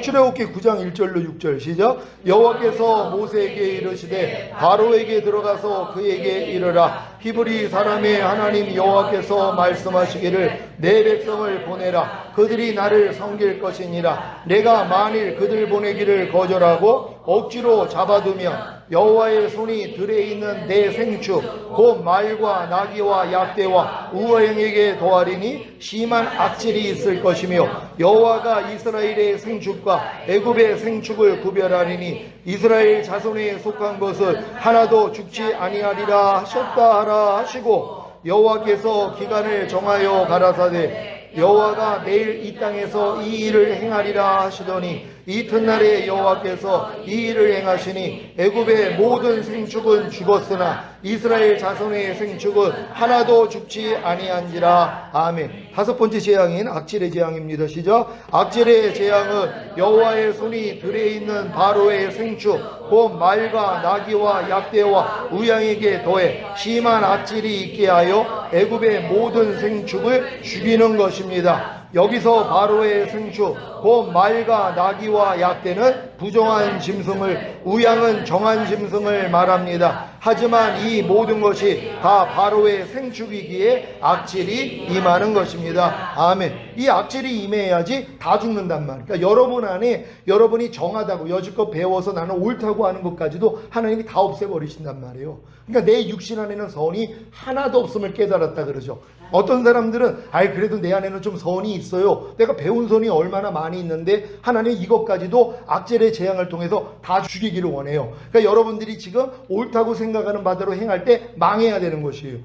출애굽기 9장 1절로 6절 시작. 여호와께서 모세에게 이르시되 바로에게 들어가서 그에게 이르라. 히브리 사람의 하나님 여호와께서 말씀하시기를 내 백성을 보내라. 그들이 나를 섬길 것이니라. 내가 만일 그들 보내기를 거절하고 억지로 잡아두면 여호와의 손이 들에 있는 내 생축 곧 말과 나귀와 약대와 우어형에게 도하리니 심한 악질이 있을 것이며 여호와가 이스라엘의 생축과 애굽의 생축을 구별하리니 이스라엘 자손에 속한 것은 하나도 죽지 아니하리라 하셨다 하라 하시고 여호와께서 기간을 정하여 가라사대 여호와가 내일 이 땅에서 이 일을 행하리라 하시더니 이튿날에 여호와께서 이 일을 행하시니 애굽의 모든 생축은 죽었으나 이스라엘 자손의 생축은 하나도 죽지 아니한지라. 아멘. 다섯 번째 재앙인 악질의 재앙입니다. 시작. 악질의 재앙은 여호와의 손이 들에 있는 바로의 생축 곧 말과 나귀와 약대와 우양에게 더해 심한 악질이 있게 하여 애굽의 모든 생축을 죽이는 것입니다. 여기서 바로의 생축 곧 말과 나귀와 약대는 부정한 짐승을 우양은 정한 짐승을 말합니다. 하지만 이 모든 것이 다 바로의 생축이기에 악질이 임하는 것입니다. 아멘. 이 악질이 임해야지 다 죽는단 말이에요. 그러니까 여러분 안에 여러분이 정하다고 여지껏 배워서 나는 옳다고 하는 것까지도 하나님이 다 없애버리신단 말이에요. 그러니까 내 육신 안에는 선이 하나도 없음을 깨달았다 그러죠. 어떤 사람들은 아이 그래도 내 안에는 좀 선이 있어요. 내가 배운 손이 얼마나 많이 있는데 하나님 이것까지도 악질의 재앙을 통해서 다 죽이기를 원해요. 그러니까 여러분들이 지금 옳다고 생각하는 바대로 행할 때 망해야 되는 것이에요.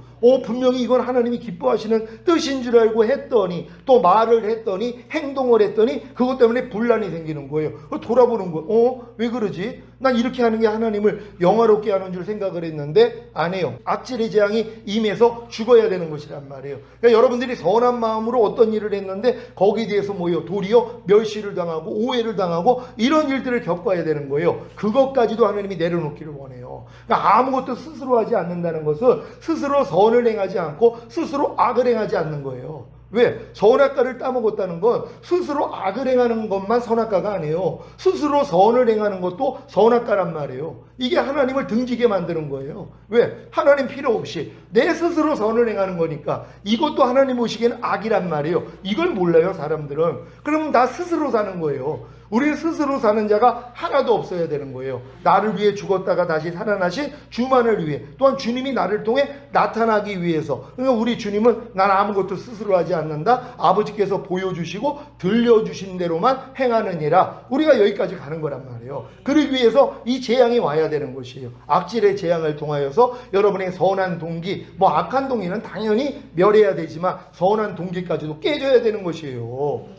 분명히 이건 하나님이 기뻐하시는 뜻인 줄 알고 했더니 또 말을 했더니 행동을 했더니 그것 때문에 분란이 생기는 거예요. 돌아보는 거예요. 왜 그러지? 난 이렇게 하는 게 하나님을 영화롭게 하는 줄 생각을 했는데 안 해요. 악질의 재앙이 임해서 죽어야 되는 것이란 말이에요. 그러니까 여러분들이 선한 마음으로 어떤 일을 했는데 거기에 대해서 도리어 멸시를 당하고 오해를 당하고 이런 일들을 겪어야 되는 거예요. 그것까지도 하나님이 내려놓기를 원해요. 그러니까 아무것도 스스로 하지 않는다는 것은 스스로 선을 행하지 않고 스스로 악을 행하지 않는 거예요. 왜? 선악과를 따먹었다는 건 스스로 악을 행하는 것만 선악과가 아니에요. 스스로 선을 행하는 것도 선악과란 말이에요. 이게 하나님을 등지게 만드는 거예요. 왜? 하나님 필요 없이 내 스스로 선을 행하는 거니까 이것도 하나님 보시기에는 악이란 말이에요. 이걸 몰라요, 사람들은. 그러면 다 스스로 사는 거예요. 우리 스스로 사는 자가 하나도 없어야 되는 거예요. 나를 위해 죽었다가 다시 살아나신 주만을 위해, 또한 주님이 나를 통해 나타나기 위해서. 그러니까 우리 주님은 난 아무것도 스스로 하지 않는다. 아버지께서 보여주시고 들려주신 대로만 행하느니라. 우리가 여기까지 가는 거란 말이에요. 그러기 위해서 이 재앙이 와야 되는 것이에요. 악질의 재앙을 통하여서 여러분의 선한 동기, 악한 동기는 당연히 멸해야 되지만 선한 동기까지도 깨져야 되는 것이에요.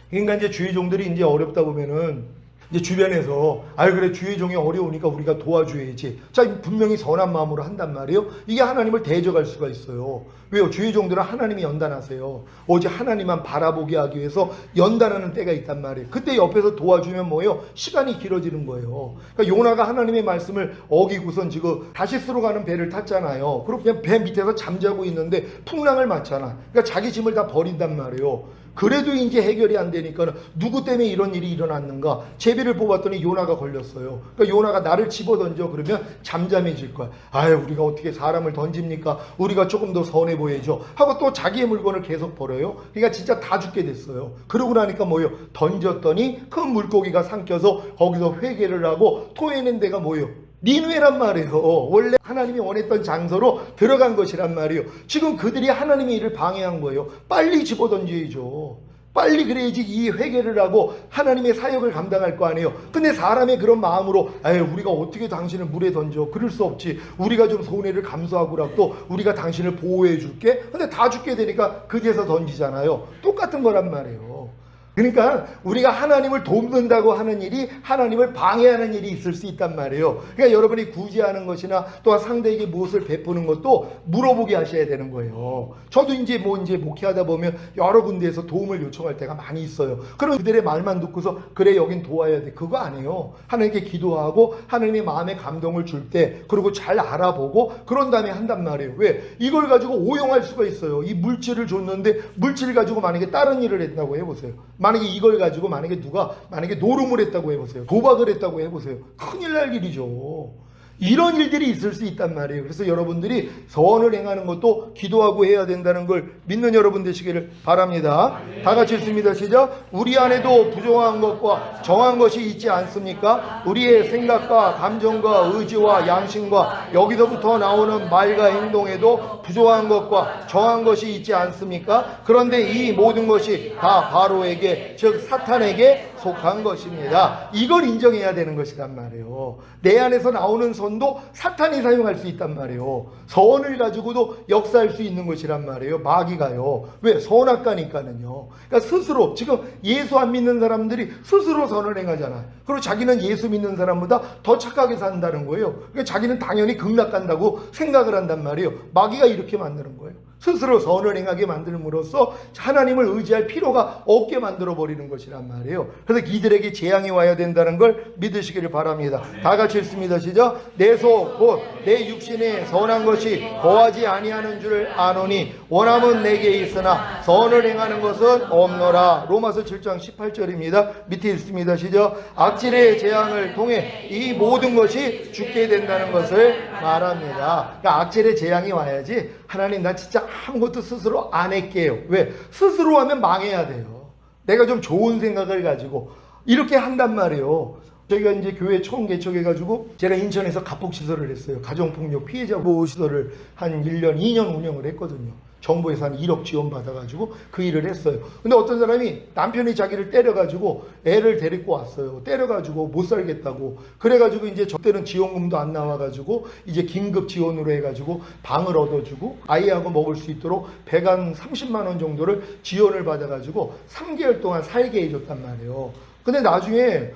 그러니까 이제 주의 종들이 이제 어렵다 보면은 이제 주변에서 그래 주의 종이 어려우니까 우리가 도와줘야지. 자, 분명히 선한 마음으로 한단 말이에요. 이게 하나님을 대적할 수가 있어요. 왜요? 주의 종들은 하나님이 연단하세요. 오직 하나님만 바라보게 하기 위해서 연단하는 때가 있단 말이에요. 그때 옆에서 도와주면 시간이 길어지는 거예요. 그러니까 요나가 하나님의 말씀을 어기고선 지금 다시스로 가는 배를 탔잖아요. 그리고 그냥 배 밑에서 잠자고 있는데 풍랑을 맞잖아. 그러니까 자기 짐을 다 버린단 말이에요. 그래도 이제 해결이 안 되니까 누구 때문에 이런 일이 일어났는가? 제비를 뽑았더니 요나가 걸렸어요. 그러니까 요나가 나를 집어던져 그러면 잠잠해질 거야. 우리가 어떻게 사람을 던집니까? 우리가 조금 더 선해 보여야죠. 하고 또 자기의 물건을 계속 버려요. 그러니까 진짜 다 죽게 됐어요. 그러고 나니까 던졌더니 큰 물고기가 삼켜서 거기서 회개를 하고 토해낸 데가 니느웨란 말이에요. 원래 하나님이 원했던 장소로 들어간 것이란 말이에요. 지금 그들이 하나님의 일을 방해한 거예요. 빨리 집어던져야죠. 빨리 그래야지 이 회개를 하고 하나님의 사역을 감당할 거 아니에요. 근데 사람의 그런 마음으로 우리가 어떻게 당신을 물에 던져? 그럴 수 없지. 우리가 좀 손해를 감수하고라도 우리가 당신을 보호해 줄게. 근데 다 죽게 되니까 그 뒤에서 던지잖아요. 똑같은 거란 말이에요. 그러니까 우리가 하나님을 돕는다고 하는 일이 하나님을 방해하는 일이 있을 수 있단 말이에요. 그러니까 여러분이 구제하는 것이나 또한 상대에게 무엇을 베푸는 것도 물어보게 하셔야 되는 거예요. 저도 이제 목회하다 보면 여러 군데에서 도움을 요청할 때가 많이 있어요. 그럼 그들의 말만 듣고서 그래 여긴 도와야 돼. 그거 아니에요. 하나님께 기도하고 하나님의 마음에 감동을 줄 때 그리고 잘 알아보고 그런 다음에 한단 말이에요. 왜? 이걸 가지고 오용할 수가 있어요. 이 물질을 줬는데 물질 가지고 만약에 다른 일을 했다고 해보세요. 만약에 이걸 가지고 누가 노름을 했다고 해보세요. 도박을 했다고 해보세요. 큰일 날 일이죠. 이런 일들이 있을 수 있단 말이에요. 그래서 여러분들이 선을 행하는 것도 기도하고 해야 된다는 걸 믿는 여러분 되시기를 바랍니다. 다 같이 읽습니다. 시작. 우리 안에도 부정한 것과 정한 것이 있지 않습니까? 우리의 생각과 감정과 의지와 양심과 여기서부터 나오는 말과 행동에도 부정한 것과 정한 것이 있지 않습니까? 그런데 이 모든 것이 다 바로에게, 즉 사탄에게 속한 것입니다. 이걸 인정해야 되는 것이란 말이에요. 내 안에서 나오는 선도 사탄이 사용할 수 있단 말이에요. 선을 가지고도 역사할 수 있는 것이란 말이에요. 마귀가요. 왜? 선악과니까는요. 그러니까 스스로 지금 예수 안 믿는 사람들이 스스로 선을 행하잖아요. 그리고 자기는 예수 믿는 사람보다 더 착하게 산다는 거예요. 그러니까 자기는 당연히 극락 간다고 생각을 한단 말이에요. 마귀가 이렇게 만드는 거예요. 스스로 선을 행하게 만들므로써 하나님을 의지할 필요가 없게 만들어버리는 것이란 말이에요. 그래서 이들에게 재앙이 와야 된다는 걸 믿으시기를 바랍니다. 다 같이 읽습니다. 시작. 내 속 곧 내 육신에 선한 것이 거하지 아니하는 줄 아노니 원함은 내게 있으나 선을 행하는 것은 없노라. 로마서 7장 18절입니다. 밑에 읽습니다. 시작. 악질의 재앙을 통해 이 모든 것이 죽게 된다는 것을 말합니다. 그러니까 악질의 재앙이 와야지 하나님 나 진짜 아무것도 스스로 안 할게요. 왜? 스스로 하면 망해야 돼요. 내가 좀 좋은 생각을 가지고 이렇게 한단 말이에요. 저희가 이제 교회 처음 개척해가지고 제가 인천에서 가폭시설을 했어요. 가정폭력 피해자 보호시설을 한 1년, 2년 운영을 했거든요. 정부에서 한 1억 지원 받아가지고 그 일을 했어요. 근데 어떤 사람이 남편이 자기를 때려가지고 애를 데리고 왔어요. 때려가지고 못 살겠다고. 그래가지고 이제 저 때는 지원금도 안 나와가지고 이제 긴급 지원으로 해가지고 방을 얻어주고 아이하고 먹을 수 있도록 배간 30만 원 정도를 지원을 받아가지고 3개월 동안 살게 해줬단 말이에요. 근데 나중에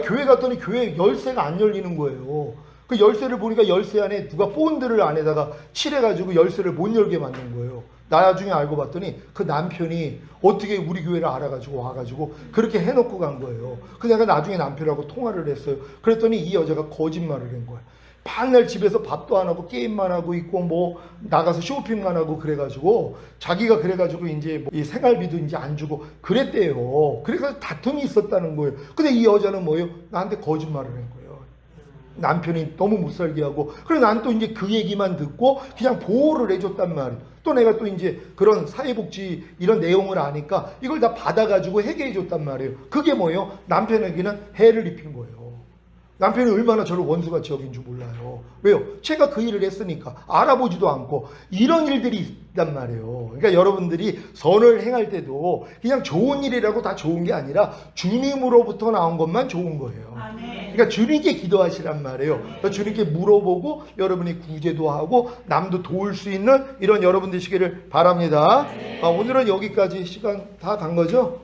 교회 갔더니 교회 열쇠가 안 열리는 거예요. 그 열쇠를 보니까 열쇠 안에 누가 본드를 안에다가 칠해가지고 열쇠를 못 열게 만든 거예요. 나중에 알고 봤더니 그 남편이 어떻게 우리 교회를 알아가지고 와가지고 그렇게 해놓고 간 거예요. 그래서 내가 나중에 남편하고 통화를 했어요. 그랬더니 이 여자가 거짓말을 한 거예요. 맨날 집에서 밥도 안 하고 게임만 하고 있고 뭐 나가서 쇼핑만 하고 그래가지고 자기가 그래가지고 이제 뭐 이 생활비도 이제 안 주고 그랬대요. 그래서 다툼이 있었다는 거예요. 근데 이 여자는 뭐예요? 나한테 거짓말을 한 거예요. 남편이 너무 못 살게 하고. 그래 난 또 이제 그 얘기만 듣고 그냥 보호를 해줬단 말이에요. 또 내가 또 이제 그런 사회복지 이런 내용을 아니까 이걸 다 받아가지고 해결해줬단 말이에요. 그게 뭐예요? 남편에게는 해를 입힌 거예요. 남편이 얼마나 저를 원수같이 여긴 줄 몰라요. 왜요? 제가 그 일을 했으니까. 알아보지도 않고. 이런 일들이 있단 말이에요. 그러니까 여러분들이 선을 행할 때도 그냥 좋은 일이라고 다 좋은 게 아니라 주님으로부터 나온 것만 좋은 거예요. 그러니까 주님께 기도하시란 말이에요. 주님께 물어보고 여러분이 구제도 하고 남도 도울 수 있는 이런 여러분 되시기를 바랍니다. 오늘은 여기까지 시간 다 간 거죠?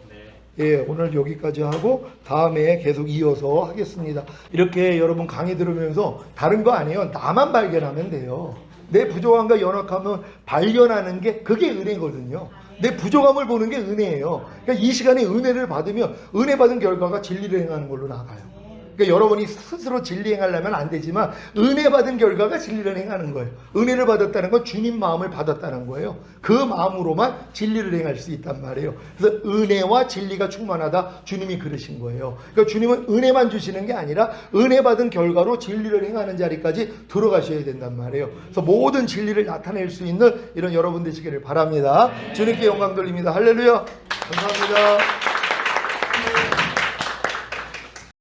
예, 오늘 여기까지 하고 다음에 계속 이어서 하겠습니다. 이렇게 여러분 강의 들으면서 다른 거 아니에요. 나만 발견하면 돼요. 내 부족함과 연약함을 발견하는 게 그게 은혜거든요. 내 부족함을 보는 게 은혜예요. 그러니까 이 시간에 은혜를 받으면 은혜 받은 결과가 진리를 행하는 걸로 나가요. 그러니까 여러분이 스스로 진리 행하려면 안 되지만 은혜 받은 결과가 진리를 행하는 거예요. 은혜를 받았다는 건 주님 마음을 받았다는 거예요. 그 마음으로만 진리를 행할 수 있단 말이에요. 그래서 은혜와 진리가 충만하다 주님이 그러신 거예요. 그러니까 주님은 은혜만 주시는 게 아니라 은혜 받은 결과로 진리를 행하는 자리까지 들어가셔야 된단 말이에요. 그래서 모든 진리를 나타낼 수 있는 이런 여러분 되시기를 바랍니다. 주님께 영광 돌립니다. 할렐루야. 감사합니다.